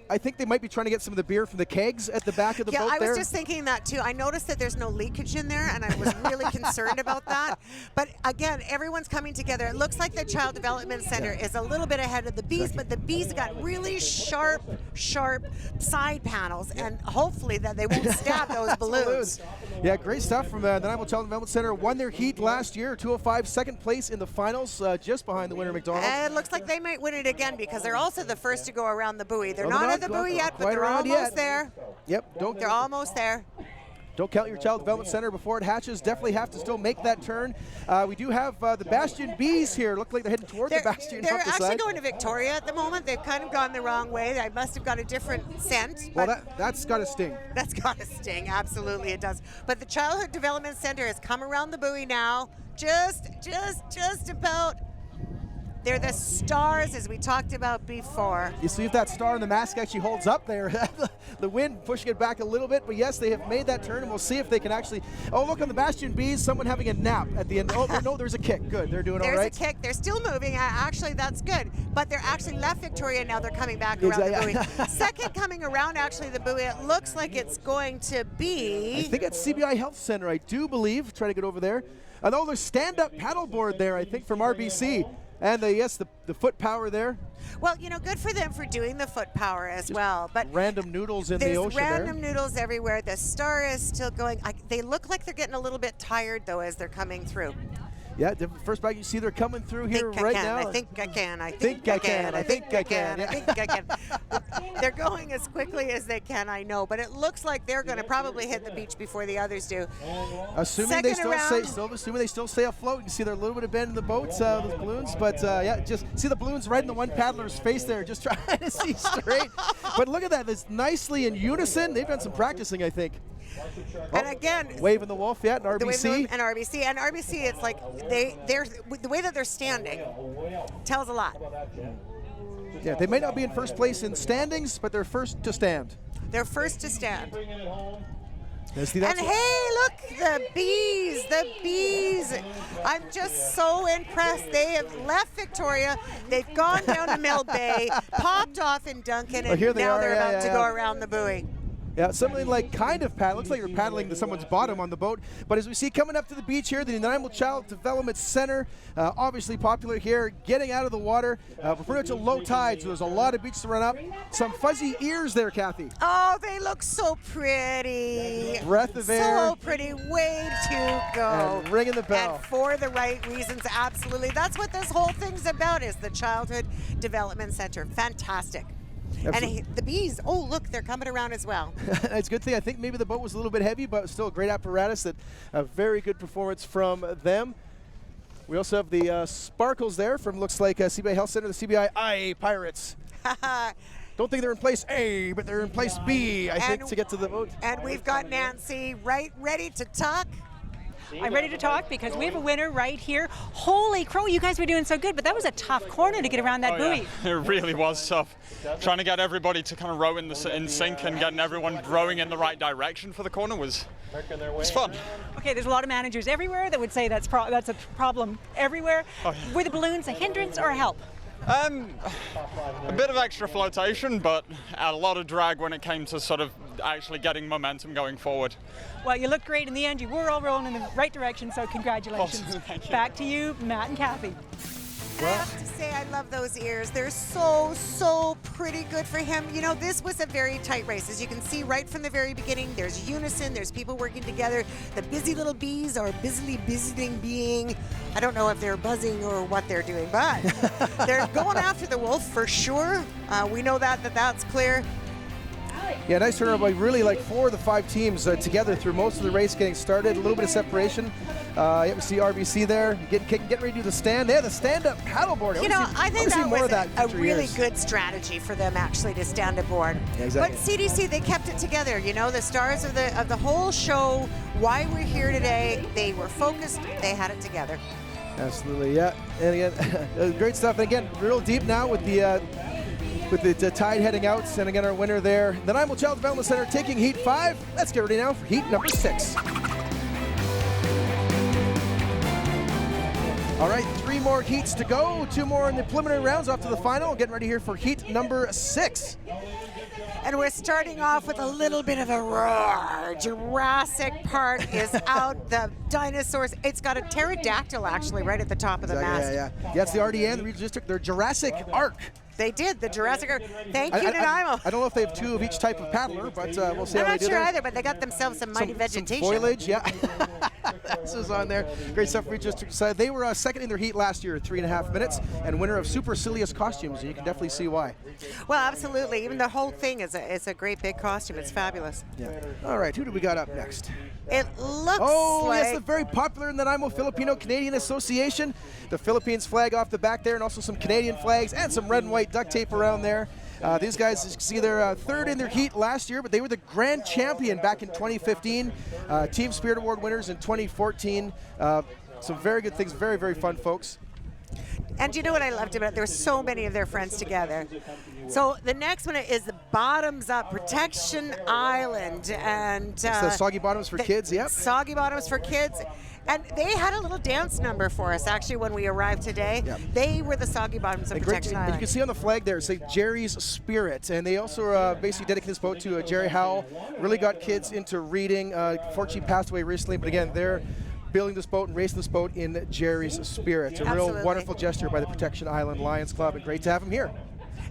I think they might be trying to get some of the beer from the kegs at the back of the boat there. Yeah, I was just thinking that too. I noticed that there's no leakage in there, and I was really concerned about that. But again, everyone's coming together. It looks like the Child Development Center is a little bit ahead of the bees, but the bees got really sharp side panels, and hopefully that they won't stab those balloons. Yeah, great stuff from the Nanaimo Child Development Center. Won their heat last year, 205, second place in the finals, just behind the winner, McDonald. And it looks like they might win it again because they're also the first to go around the buoy. They're not at the buoy yet, but they're almost there. Yep. They're almost there. Don't count your Child Development Center before it hatches. Definitely have to still make that turn. We do have the Bastion bees here. Look like they're heading toward the Bastion. They're actually going to Victoria at the moment. They've kind of gone the wrong way. They must have got a different scent. Well, that's got to sting. That's got to sting. Absolutely, it does. But the Childhood Development Center has come around the buoy now. Just about They're the stars, as we talked about before. You see if that star in the mask actually holds up there. The wind pushing it back a little bit, but yes, they have made that turn, and we'll see if they can actually. Oh, look on the Bastion Bees, someone having a nap at the end. Oh, no, there's a kick. Good, they're doing all right. There's a kick. They're still moving. Actually, that's good. But they're actually left Victoria now. They're coming back around the buoy. Second coming around, actually, the buoy. It looks like it's going to be. I think it's CBI Health Centre, I do believe. Try to get over there. Oh, there's stand-up paddleboard there, I think, from RBC. And the foot power there. Well, good for them for doing the foot power as well. But random noodles in the ocean There's random noodles everywhere. The star is still going. They look like they're getting a little bit tired, though, as they're coming through. Yeah, the first back you see they're coming through here right now. I think I can. I think I can. I think I can. I think I can. They're going as quickly as they can, I know, but it looks like they're going to probably hit the beach before the others do. Assuming they still stay afloat. You can see they're a little bit of bend in the boats, those balloons, but yeah, just see the balloons right in the one paddler's face there, just trying to see straight. But look at that, it's nicely in unison. They've done some practicing, I think. And again, waving the wolf, yeah, and RBC. And RBC, it's like they're the way that they're standing tells a lot. Yeah, they may not be in first place in standings, but they're first to stand. They're first to stand. And hey, look, the bees. I'm just so impressed. They have left Victoria. They've gone down to Mill Bay, popped off in Duncan, and now they're about to go around the buoy. Yeah, something like kind of paddle. Looks like you're paddling to someone's bottom on the boat. But as we see coming up to the beach here, the Nanaimo Child Development Center, obviously popular here, getting out of the water. We're pretty much at low tide, so there's a lot of beach to run up. Some fuzzy ears there, Kathy. Oh, they look so pretty. Breath of air. So pretty. Way to go. And ringing the bell. And for the right reasons, absolutely. That's what this whole thing's about, is the Childhood Development Center. Fantastic. Absolutely. And the bees, oh, look, they're coming around as well. That's a good thing. I think maybe the boat was a little bit heavy, but still a great apparatus. A very good performance from them. We also have the sparkles there from, looks like, CBI Health Centre, the CBI Pirates. Don't think they're in place A, but they're in place B, I think, to get to the boat. And we've got Nancy ready to talk. I'm ready to talk because we have a winner right here. Holy crow, you guys were doing so good, but that was a tough corner to get around that buoy. Yeah. It really was tough. Trying to get everybody to kind of row in sync and getting everyone rowing in the right direction for the corner was fun. Okay, there's a lot of managers everywhere that would say that's a problem everywhere. Oh, yeah. Were the balloons a hindrance or a help? A bit of extra flotation, but a lot of drag when it came to sort of actually getting momentum going forward. Well, you looked great in the end. You were all rolling in the right direction, so congratulations. Awesome, thank you. Back to you, Matt and Kathy. I have to say, I love those ears. They're so pretty good for him. This was a very tight race. As you can see right from the very beginning, there's unison, there's people working together. The busy little bees are busily being. I don't know if they're buzzing or what they're doing, but they're going after the wolf for sure. We know that's clear. Yeah, nice turnaround by really like 4 of the 5 teams together through most of the race getting started. A little bit of separation. Yeah, we see RBC there getting ready to do the stand. They have the stand-up paddleboard. I think that was a really good strategy for them actually to stand aboard. Yeah, exactly. But CDC, they kept it together. The stars of the whole show, why we're here today, they were focused, they had it together. Absolutely, yeah. And again, great stuff. And again, real deep now with the tide heading out. And again, our winner there, the Nanaimo Child Development Center taking Heat 5. Let's get ready now for Heat number 6. All right, 3 more heats to go. 2 more in the preliminary rounds off to the final. Getting ready here for Heat number 6. And we're starting off with a little bit of a roar. Jurassic Park is out. The dinosaurs. It's got a pterodactyl actually right at the top of the mast. Yeah. It's the RDN, the Regional District. Their Jurassic Ark. They did, the Jurassic Ark. Thank you, Nanaimo. I don't know if they have 2 of each type of paddler, but we'll see how they do. I'm not sure either, but they got themselves some mighty vegetation. Some foliage, yeah. This is on there. Great stuff for Regional District. They were second in their heat last year at 3.5 minutes, and winner of Supercilious costumes, and you can definitely see why. Well, absolutely. Even the whole thing is a great big costume. It's fabulous. Yeah. All right, who do we got up next? It looks like... yes, the very popular Nanaimo Filipino-Canadian Association. The Philippines flag off the back there, and also some Canadian flags and some red and white duct tape around there. These guys, as you can see, they're third in their heat last year, but they were the grand champion back in 2015. Team Spirit Award winners in 2014. Some very good things, very fun folks. And you know what I loved about it? There were so many of their friends together. So the next one is the Bottoms Up Protection Island. And It's the Soggy Bottoms for Kids, yep. Soggy Bottoms for Kids. And they had a little dance number for us, actually, when we arrived today. Yep. They were the Soggy Bottoms of Protection And Island. you can see on the flag there, it's like Jerry's Spirit. And they also basically dedicated this boat to Jerry Howell. Really got kids into reading. Fortunately, passed away recently. But again, they're building this boat and racing this boat in Jerry's Spirit. A real wonderful gesture by the Protection Island Lions Club. And great to have them here.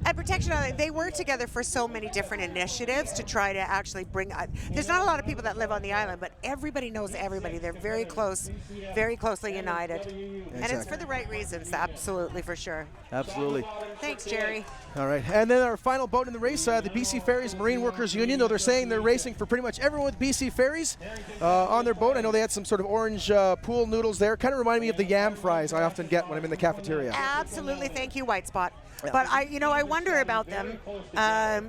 At Protection Island, they work together for so many different initiatives to try to actually bring. There's not a lot of people that live on the island, but everybody knows everybody. They're very close, very closely united. Exactly. And it's for the right reasons, absolutely, for sure. Absolutely. Thanks, Jerry. All right. And then our final boat in the race, the BC Ferries Marine Workers Union. Though they're saying they're racing for pretty much everyone with BC Ferries on their boat. I know they had some sort of orange pool noodles there. Kind of remind me of the yam fries I often get when I'm in the cafeteria. Absolutely. Thank you, White Spot. But I wonder about them.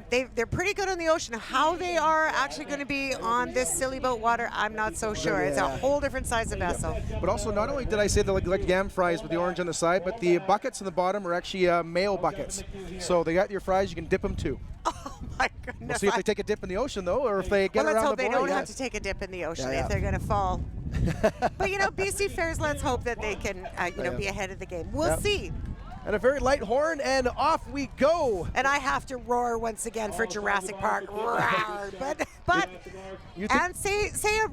They're pretty good on the ocean. How they are actually going to be on this silly boat water, I'm not so sure. It's a whole different size of vessel. But also, not only did I say they like yam fries with the orange on the side, but the buckets on the bottom are actually mayo buckets. So they got your fries, you can dip them too. Oh my goodness. We'll see if they take a dip in the ocean though, or if they get around the let's hope buoy. they don't have to take a dip in the ocean if they're going to fall. But BC Fairs, let's hope that they can be ahead of the game. We'll see. And a very light horn, and off we go. And I have to roar once again for Jurassic Park. but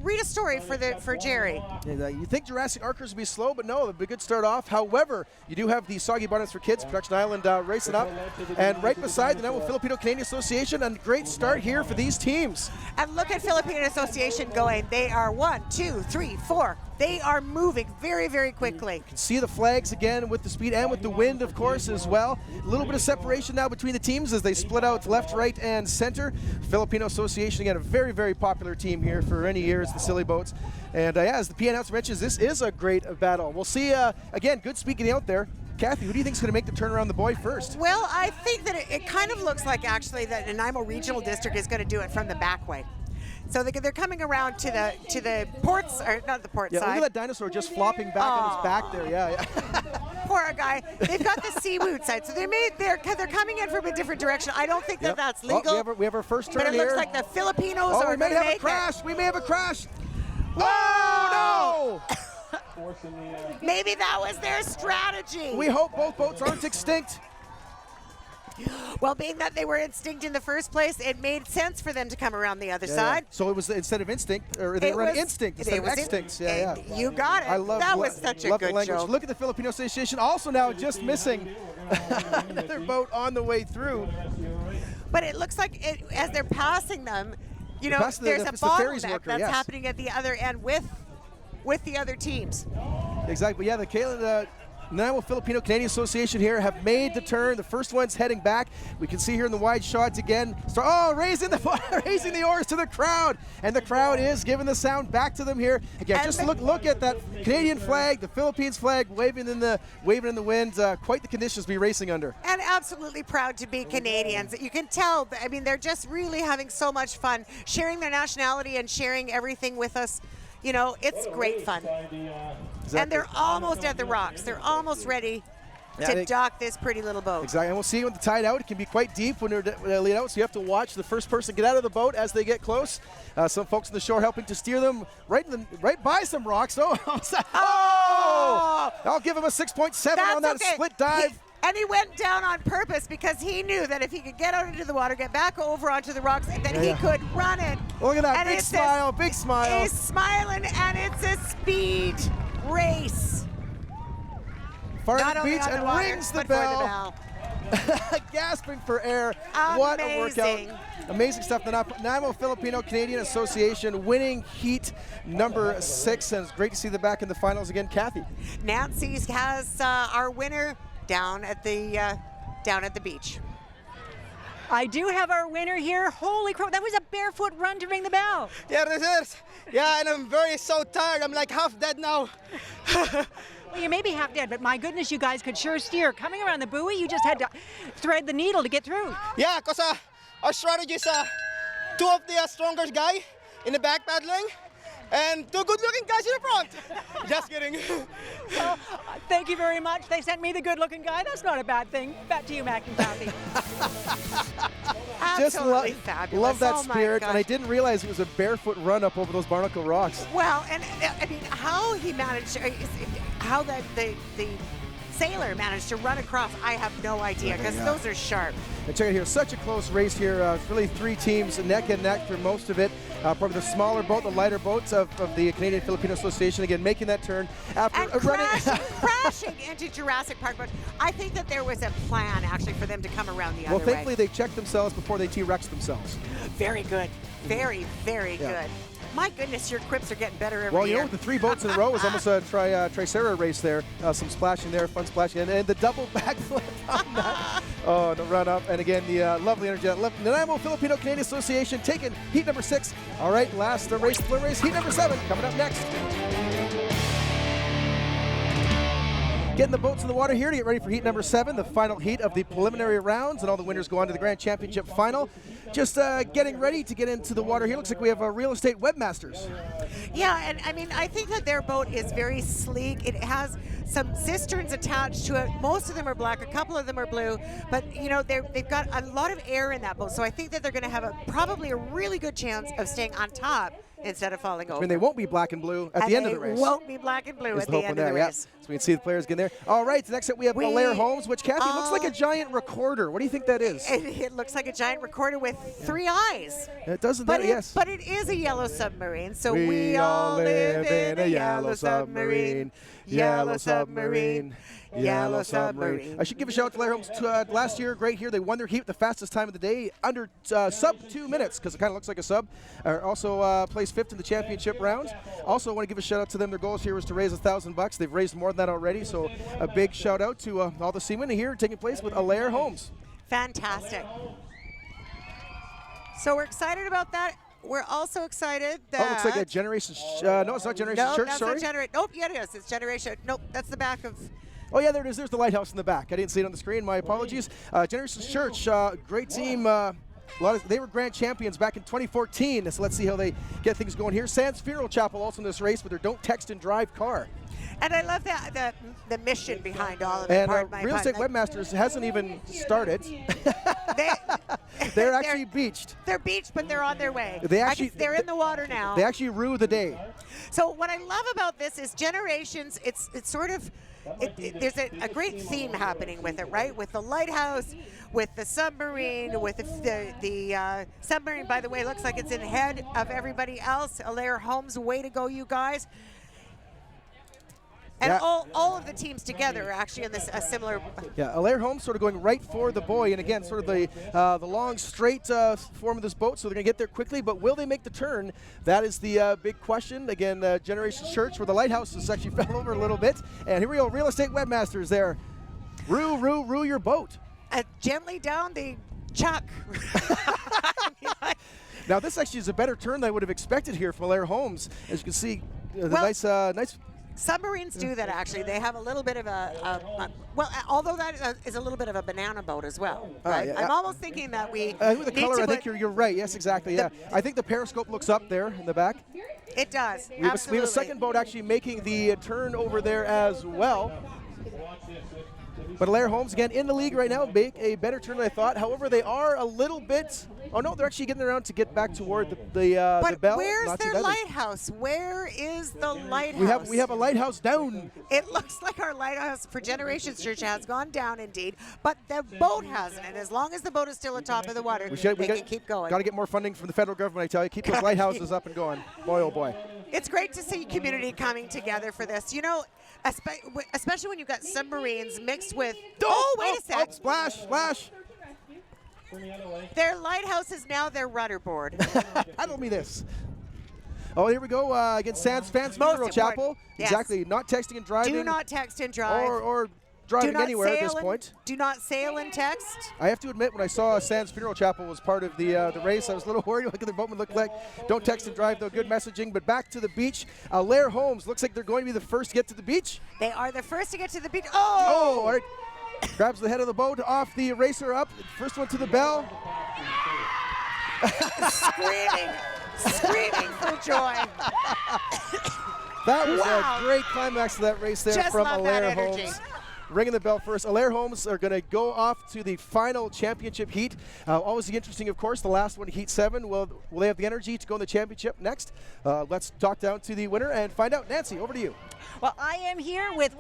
read a story for Jerry. You think Jurassic Archers would be slow, but no, it'd be a good start off. However, you do have the Soggy Bottoms for Kids, Protection Island racing up. And right beside the Nanaimo Filipino Canadian Association, and great start here for these teams. And look at Filipino Association going. They are 1, 2, 3, 4. They are moving very, very quickly. You can see the flags again with the speed and with the wind, of course, as well. A little bit of separation now between the teams as they split out left, right, and center. Filipino Association, again, a very, very popular team here for many years, the silly boats. And as the PA announcer mentions, this is a great battle. We'll see, again, good speaking out there. Kathy, who do you think is going to make the turn around the buoy first? Well, I think that it kind of looks like, actually, that Nanaimo Regional District is going to do it from the back way. So they're coming around to the ports, or not the port side. Look at that dinosaur just flopping back on his back there. Yeah. Poor guy. They've got the seaweed side, so they're coming in from a different direction. I don't think that that's legal. We have our first turn here. But it looks like the Filipinos are going to make it. We may have a crash. Oh, no! Maybe that was their strategy. We hope both boats aren't extinct. Well, being that they were extinct in the first place, it made sense for them to come around the other side. So it was instead of instinct, or they were instinct instead of extinct. You got it. That was such a good joke. Look at the Filipino Association also now just missing another boat on the way through. But it looks like as they're passing them, there's a bottleneck that's happening at the other end with the other teams. Exactly. Yeah, the Nanaimo Filipino Canadian Association here have made the turn. The first one's heading back. We can see here in the wide shots again. Raising the oars to the crowd, and the crowd is giving the sound back to them here. Again, and just look at that Canadian flag, the Philippines flag waving in the wind. Quite the conditions to be racing under. And absolutely proud to be Canadians. You can tell. I mean, they're just really having so much fun, sharing their nationality and sharing everything with us. It's great fun. Exactly. And they're almost at the rocks. They're almost ready to dock this pretty little boat. Exactly, and we'll see with the tide out. It can be quite deep when they're laid out, so you have to watch the first person get out of the boat as they get close. Some folks on the shore helping to steer them right by some rocks. I'll give him a 6.7 on that split dive. And he went down on purpose because he knew that if he could get out into the water, get back over onto the rocks, then he could run it. Look at that, big smile. He's smiling, and it's a speed race. Far to the beach and rings the bell. Gasping for air. Amazing. What a workout. Amazing stuff. The Nanaimo Filipino Canadian Association winning heat number 6, and it's great to see them back in the finals again. Kathy. Nancy has our winner down at the beach. I do have our winner here. Holy crap, that was a barefoot run to ring the bell. Yeah, this is. Yeah, and I'm so tired. I'm like half dead now. Well, you may be half dead, but my goodness, you guys could sure steer. Coming around the buoy, you just had to thread the needle to get through. Yeah, because our strategy is 2 of the strongest guy in the back paddling, and 2 good-looking guys in the front. Just kidding. Well, Thank you very much. They sent me the good-looking guy. That's not a bad thing. Back to you, Mac and Kathy. Absolutely fabulous. Love that Oh my spirit, gosh. and I didn't realize it was a barefoot run up over those barnacle rocks. Well, and I mean, how he managed, how the sailor managed to run across, I have no idea, because those are sharp. And check it here, such a close race here. Really 3 teams neck and neck for most of it. Probably the smaller boat, the lighter boats of the Canadian Filipino Association, again, making that turn after And running. crashing into Jurassic Park. But I think that there was a plan, actually, for them to come around the other Well, thankfully, way. they checked themselves before they T-Rexed themselves. Very good. Very, very Yeah. good. My goodness, your quips are getting better every Well, you year. know, with the 3 boats in a row was almost a Tricera race there. Some splashing there, fun splashing, and the double backflip on that. Oh, the run up, and again, the lovely energy. Nanaimo Filipino Canadian Association taking heat number 6. All right, last race, heat number 7, coming up next. Getting the boats in the water here to get ready for heat number 7, the final heat of the preliminary rounds, and all the winners go on to the Grand Championship final. Just getting ready to get into the water here. Looks like we have a real estate Webmasters. Yeah, and I mean, I think that their boat is very sleek. It has some cisterns attached to it. Most of them are black, a couple of them are blue, but you know, they've got a lot of air in that boat, so I think that they're going to have probably a really good chance of staying on top instead of falling over. I mean, they won't be black and blue at the end of the race. They won't be black and blue Is at the the hope end in of the there, race. So we can see the players getting there. All right, next up we have Alair Homes, which, Kathy, looks like a giant recorder. What do you think that is? It looks like a giant recorder with 3 eyes. It doesn't, But yes. But it is a yellow submarine, so we all live in a yellow submarine. Yellow submarine. Yellow submarine. I should give a shout out to Alair Homes. Last year, great here. They won their heat the fastest time of the day, under sub 2 minutes, because it kind of looks like a sub. Also placed 5th in the championship rounds. Also, I want to give a shout out to them. Their goals here was to raise $1,000. They've raised more than that already, so a big shout out to all the seamen here taking place with Alair Homes. Fantastic. So we're excited about that. We're also excited that... Oh, it looks like a Generation... no, it's not Generation Church, that's sorry. not Generation... Nope, yeah, it is. It's Generation... Nope, that's the back of... Oh, yeah, there it is. There's the lighthouse in the back. I didn't see it on the screen. My apologies. Generation Church, great team. They were grand champions back in 2014, so let's see how they get things going here. Sands Funeral Chapel also in this race with their Don't Text and Drive car. And I love the mission behind all of it. And Real Estate Webmasters hasn't even started. They're actually beached. They're beached, but they're on their way. They're in the water now. They actually rue the day. So what I love about this is Generations. It's sort of... there's a great theme happening with it, right? With the lighthouse, with the submarine, with the submarine, by the way, looks like it's in ahead of everybody else. Alair Homes, way to go, you guys. And all of the teams together are actually in this a similar... Yeah, Alair Homes sort of going right for the buoy, and again, sort of the long, straight form of this boat, so they're going to get there quickly, but will they make the turn? That is the big question. Again, Generation Church, where the lighthouse has actually fell over a little bit, and here we go, Real Estate Webmasters there. Rue your boat. Gently down the chuck. Now, this actually is a better turn than I would have expected here from Alair Homes. As you can see, nice... Submarines do that, actually. They have a little bit of well, although that is a little bit of a banana boat as well. Right? Yeah. I'm almost thinking that we with the color, I think you're right. Yes, exactly. Yeah, I think the periscope looks up there in the back. It does. We have a second boat actually making the turn over there as well. But Alair Homes, again, in the league right now, make a better turn than I thought. However, they are a little bit... Oh, no, they're actually getting around to get back toward the bell. But where's their lighthouse? Where is the lighthouse? We have a lighthouse down. It looks like our lighthouse for Generations Church has gone down indeed, but the boat hasn't. And as long as the boat is still on top of the water, we can keep going. Got to get more funding from the federal government, I tell you. Keep those lighthouses up and going. Boy, oh boy. It's great to see community coming together for this. You know, especially when you've got submarines mixed with... Oh, wait a sec. Splash. Their lighthouse is now their rudder board. Riddle me this. Oh, here we go. Again, Sands Funeral Chapel. Yes. Exactly. Not texting and driving. Do not text and drive. Or driving anywhere at this point. Do not sail and text. I have to admit, when I saw Sands Funeral Chapel was part of the race, I was a little worried what the boatman looked like. Don't text and drive, though. Good messaging. But back to the beach. Alair Homes looks like they're going to be the first to get to the beach. They are the first to get to the beach. Oh, all right. Grabs the head of the boat off the racer up. First one to the bell. Screaming for joy. That was Wow. a great climax to that race there Just from love that Alair energy. Holmes. Ringing the bell first. Alair Holmes are going to go off to the final championship heat. Always interesting, of course, the last one, Heat 7. Will they have the energy to go in the championship next? Let's talk down to the winner and find out. Nancy, over to you. Well, I am here with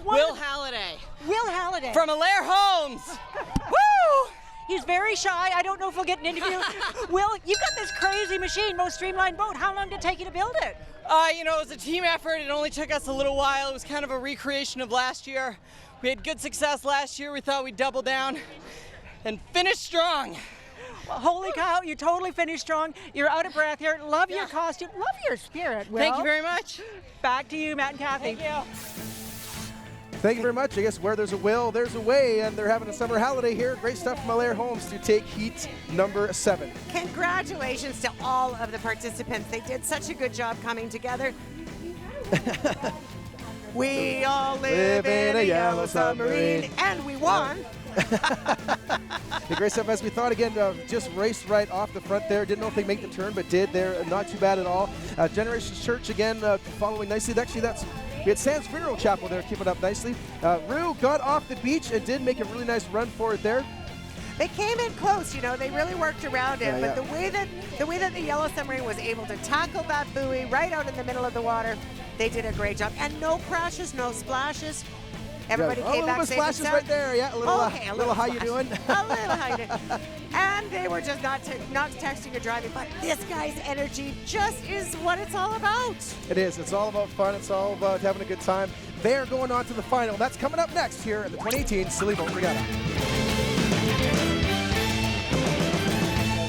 Will Halliday. Will Halliday. From Alair Holmes. Woo! He's very shy. I don't know if we'll get an interview. Will, you've got this crazy machine, most streamlined boat. How long did it take you to build it? You know, it was a team effort. It only took us a little while. It was kind of a recreation of last year. We had good success last year. We thought we'd double down and finish strong. Well, holy cow, you totally finished strong. You're out of breath here. Love your costume. Love your spirit, Will. Thank you very much. Back to you, Matt and Kathy. Thank you. Thank you very much. I guess where there's a will, there's a way, and they're having a summer holiday here. Great stuff from Alair Holmes to take heat number 7. Congratulations to all of the participants. They did such a good job coming together. We all live in a yellow submarine, and we won. The great stuff as we thought again, just raced right off the front there. Didn't know if they make the turn, but did. They're not too bad at all. Generations Church again following nicely. Actually, we had Sam's Funeral Chapel there keeping up nicely. Rue got off the beach and did make a really nice run for it there. They came in close, you know, they really worked around it, Yeah, but the way that the Yellow Submarine was able to tackle that buoy right out in the middle of the water, they did a great job. And no crashes, no splashes. Everybody came back safe and splashes sound. right there, yeah. A little how you splash. doing? A little how you doing. And they were just not texting or driving, but this guy's energy just is what it's all about. It is. It's all about fun. It's all about having a good time. They are going on to the final. That's coming up next here at the 2018 Silly Boat Regatta.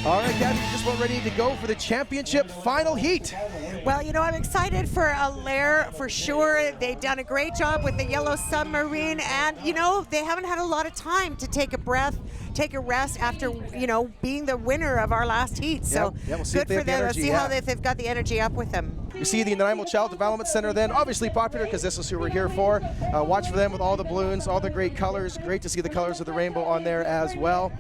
All right, Kathy, just about ready to go for the championship final heat. Well, you know, I'm excited for Alair for sure. They've done a great job with the Yellow Submarine, and, you know, they haven't had a lot of time to take a breath, take a rest after, you know, being the winner of our last heat. So we'll see good for them. Let's see how they've got the energy up with them. You see the Nanaimo Child Development Center then, obviously popular because this is who we're here for. Watch for them with all the balloons, all the great colors. Great to see the colors of the rainbow on there as well.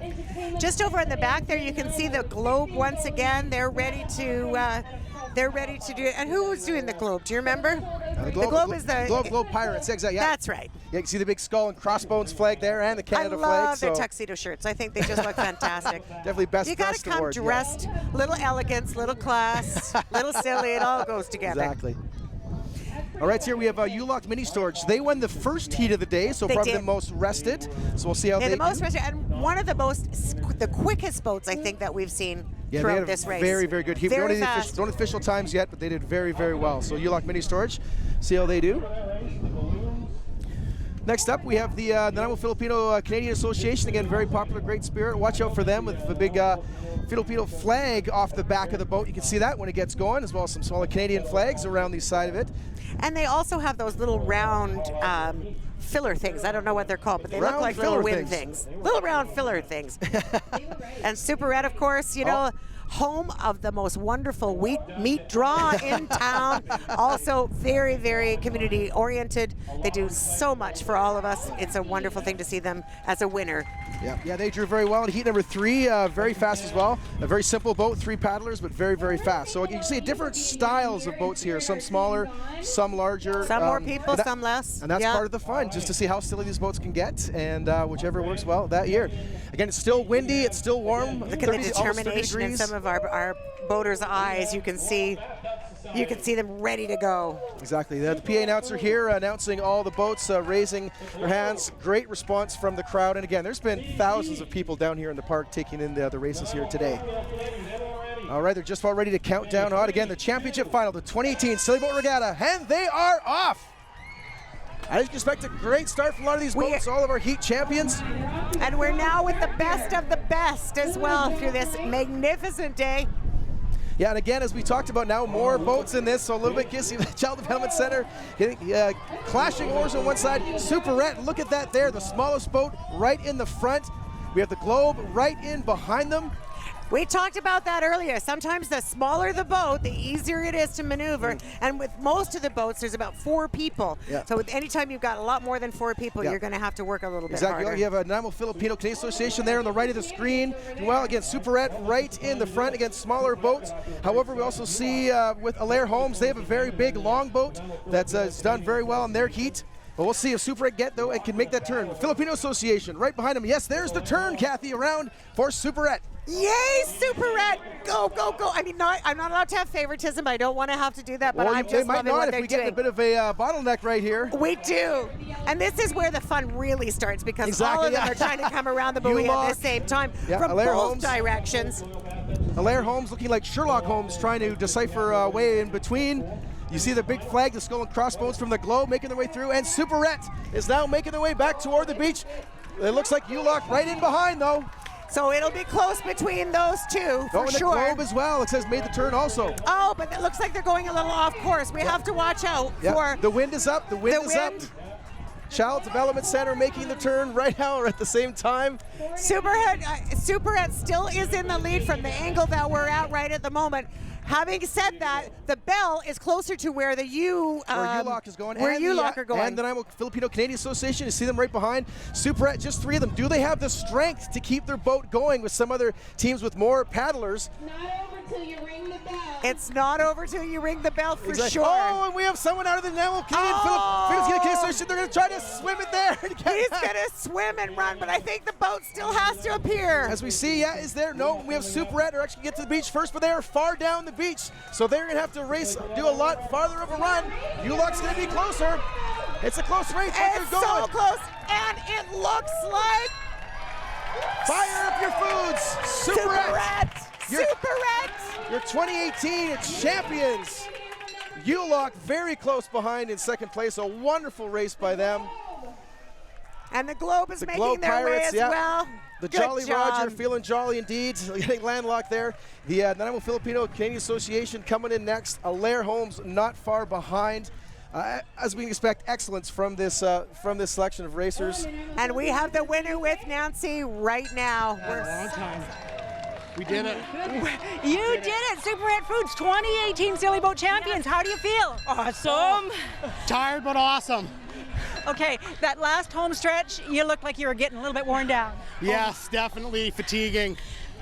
Just over in the back there, you can see the globe once again. They're ready to do it. And who was doing the globe? Do you remember? The globe is the Globe Pirates. Exactly. Yeah. That's right. Yeah, you can see the big skull and crossbones flag there, and the Canada flag. I love their tuxedo shirts. I think they just look fantastic. Definitely best. You got to come dressed, little elegance, little class, little silly. It all goes together. Exactly. All right, so here we have ULOC Mini Storage. They won the first heat of the day, so probably the most rested. So we'll see how they do. The most rested, and one of the quickest boats I think that we've seen throughout this race. Very, very good heat. Very don't official times yet, but they did very, very well. So ULOC Mini Storage, see how they do. Next up, we have the Nanaimo Filipino Canadian Association. Again, very popular, great spirit. Watch out for them with the big Filipino flag off the back of the boat. You can see that when it gets going, as well as some smaller Canadian flags around the side of it. And they also have those little round filler things. I don't know what they're called, but they look like little wind things. Little round filler things. And Superette, of course, you know, home of the most wonderful meat draw in town. Also very, very community oriented. They do so much for all of us. It's a wonderful thing to see them as a winner. Yeah, they drew very well in heat number 3, very fast as well. A very simple boat, 3 paddlers, but very, very fast. So you can see different styles of boats here. Some smaller, some larger. Some more people, some less. And that's part of the fun, just to see how silly these boats can get, and whichever works well that year. Again, it's still windy, it's still warm. Look at the determination in some of our boaters' eyes. You can see them ready to go. Exactly. The PA announcer here announcing all the boats, raising their hands. Great response from the crowd. And again, there's been thousands of people down here in the park taking in the races here today. All right, they're just about ready to count down hot. Again, the championship final, the 2018 Silly Boat Regatta, and they are off. As you can expect, a great start from a lot of these boats, all of our heat champions. And we're now with the best of the best as well through this magnificent day. Yeah, and again, as we talked about now, more boats in this, so a little bit kissy with the Child Development Center. Clashing oars on one side. Superette, look at that there, the smallest boat right in the front. We have the Globe right in behind them. We talked about that earlier. Sometimes the smaller the boat, the easier it is to maneuver. And with most of the boats, there's about 4 people. Yeah. So with anytime you've got a lot more than 4 people, Yeah. you're going to have to work a little bit Exactly. harder. You have a Nanaimo Filipino Canadian Association there on the right of the screen. Well, again, Superette right in the front against smaller boats. However, we also see with Alair Homes, they have a very big long boat that's done very well in their heat. But we'll see if Superette can make that turn. Filipino Association right behind them. Yes, there's the turn, Kathy, around for Superette. Yay, Superette! Go, go, go! I mean, I'm not allowed to have favoritism. I don't want to have to do that, but I'm They just might loving not what if they're we doing. get a bit of a bottleneck right here. We do. And this is where the fun really starts because Exactly, all of them yeah. are trying to come around the buoy at the same time from Alair both Homes. directions. Alair Holmes looking like Sherlock Holmes trying to decipher a way in between. You see the big flag, the skull and crossbones from the globe making their way through, and Superette is now making their way back toward the beach. It looks like U-Lock right in behind though. So it'll be close between those two for and sure. the globe as well. It says made the turn also. Oh, but it looks like they're going a little off course. We have to watch out for the wind is up. The wind is up. Child Development Center making the turn right now or at the same time. Superette still is in the lead from the angle that we're at right at the moment. Having said that, the bell is closer to where the U-Lock is going. Where and U-Lock are going. And the Nanaimo Filipino Canadian Association, you see them right behind. Superette, just 3 of them. Do they have the strength to keep their boat going with some other teams with more paddlers? It's not over till you ring the bell for sure. Oh, and we have someone out of the Nanaimo Canadian Association. They're going to try to swim it there. He's going to swim and run, but I think the boat still has to appear. As we see, is there? No, we have Superette who actually get to the beach first, but they are far down the beach, so they're going to have to do a lot farther of a run. U-Lock's going to be closer. It's a close race, but It's they're going. so close, and it looks like Fire up your foods, Superette. Superette. Your 2018 champions. U-Lock very close behind in second place. A wonderful race by them. And the Globe is making Globe their Pirates, way as well. The Good Jolly job. Roger feeling jolly indeed, getting landlocked there. The Nanaimo Filipino Canadian Association coming in next. Alair Homes not far behind. As we expect, excellence from this selection of racers. And we have the winner with Nancy right now. Long time. We did it. You did it, Superette Foods, 2018 Silly Boat Champions. How do you feel? Awesome. Tired but awesome. Okay, that last home stretch, you looked like you were getting a little bit worn down. Yes, definitely fatiguing.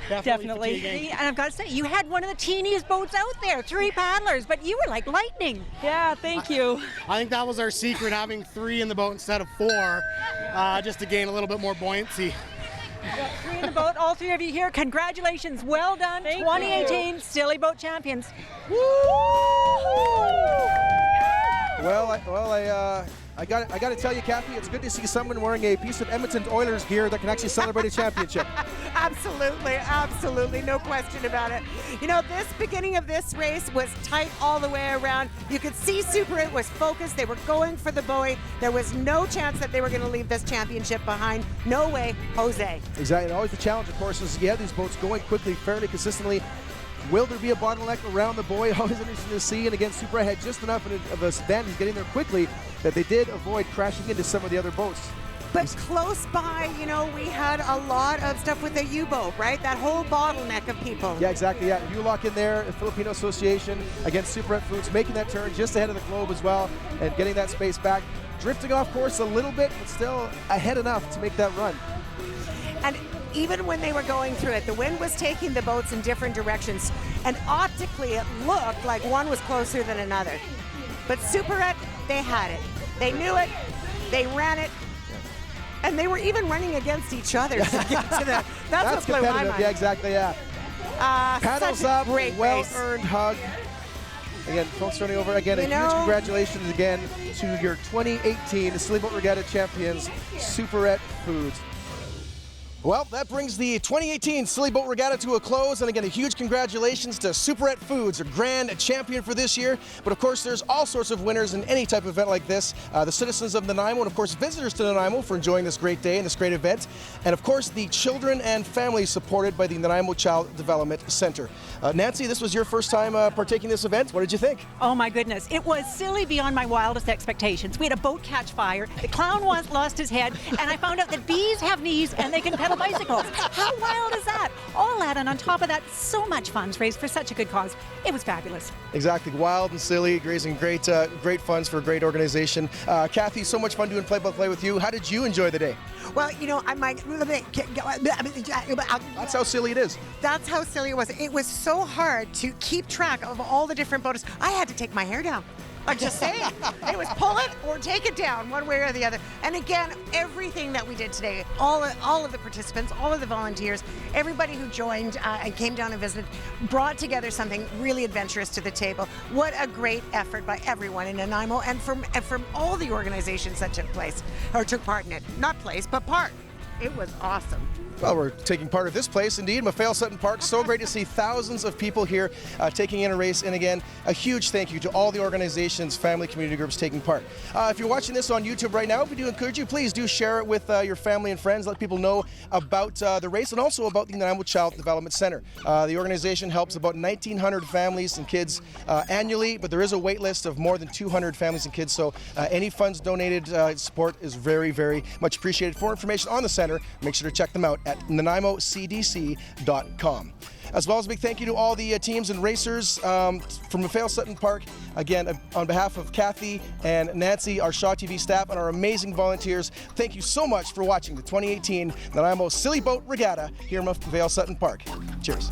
Definitely fatiguing. And I've got to say, you had one of the teeniest boats out there, 3 paddlers, but you were like lightning. Yeah, thank you. I think that was our secret, having 3 in the boat instead of 4, just to gain a little bit more buoyancy. Got 3 in the boat, all 3 of you here. Congratulations, well done, Thank 2018 Silly Boat Champions. I got to tell you, Kathy, it's good to see someone wearing a piece of Edmonton Oilers gear that can actually celebrate a championship. Absolutely, absolutely, no question about it. You know, this beginning of this race was tight all the way around. You could see Superette was focused. They were going for the buoy. There was no chance that they were going to leave this championship behind. No way, Jose. Exactly, and always the challenge, of course, is you have these boats going quickly, fairly consistently. Will there be a bottleneck around the buoy? Always interesting to see. And again, Superette had just enough of a advantage getting there quickly that they did avoid crashing into some of the other boats. But close by, you know, we had a lot of stuff with the U-boat, right? That whole bottleneck of people. Yeah, exactly. Yeah, U-Lock in there, the Filipino Association against Superette Foods, making that turn just ahead of the Globe as well, and getting that space back. Drifting off course a little bit, but still ahead enough to make that run. And even when they were going through it, the wind was taking the boats in different directions, and optically it looked like one was closer than another. But Superette, they had it. They knew it, they ran it, and they were even running against each other to get to that. That's what blew my mind. Yeah, exactly, yeah. Paddles up, well-earned hug. Again, folks turning over. Again, huge congratulations again to your 2018 Silly Boat Regatta champions, Superette Foods. Well, that brings the 2018 Silly Boat Regatta to a close, and again, a huge congratulations to Superette Foods, a grand champion for this year. But of course, there's all sorts of winners in any type of event like this. The citizens of Nanaimo, and of course, visitors to Nanaimo for enjoying this great day and this great event. And of course, the children and families supported by the Nanaimo Child Development Centre. Nancy, this was your first time partaking in this event. What did you think? Oh my goodness, it was silly beyond my wildest expectations. We had a boat catch fire, the clown lost his head, and I found out that bees have knees and they can pedal the bicycles. How wild is that? All that, and on top of that, so much funds raised for such a good cause. It was fabulous. Exactly, wild and silly, raising great funds for a great organization. Kathy, so much fun doing play-by-play with you. How did you enjoy the day? Well, you know, That's how silly it is. That's how silly it was. It was so hard to keep track of all the different boats. I had to take my hair down. I'm just saying. It was pull it or take it down, one way or the other. And again, everything that we did today, all of the participants, all of the volunteers, everybody who joined and came down and visited, brought together something really adventurous to the table. What a great effort by everyone in Nanaimo and from all the organizations that took part in it. Not place, but part. It was awesome. Well, we're taking part of this place, indeed, McPhail Sutton Park. So great to see thousands of people here taking in a race. And again, a huge thank you to all the organizations, family, community groups taking part. If you're watching this on YouTube right now, we do encourage you, please do share it with your family and friends. Let people know about the race and also about the Nanaimo Child Development Centre. The organization helps about 1,900 families and kids annually, but there is a wait list of more than 200 families and kids. So any funds donated support is very, very much appreciated. For information on the centre, make sure to check them out at nanaimocdc.com. As well as a big thank you to all the teams and racers from McPhail Sutton Park. Again, on behalf of Kathy and Nancy, our Shaw TV staff, and our amazing volunteers, thank you so much for watching the 2018 Nanaimo Silly Boat Regatta here in McPhail Sutton Park. Cheers.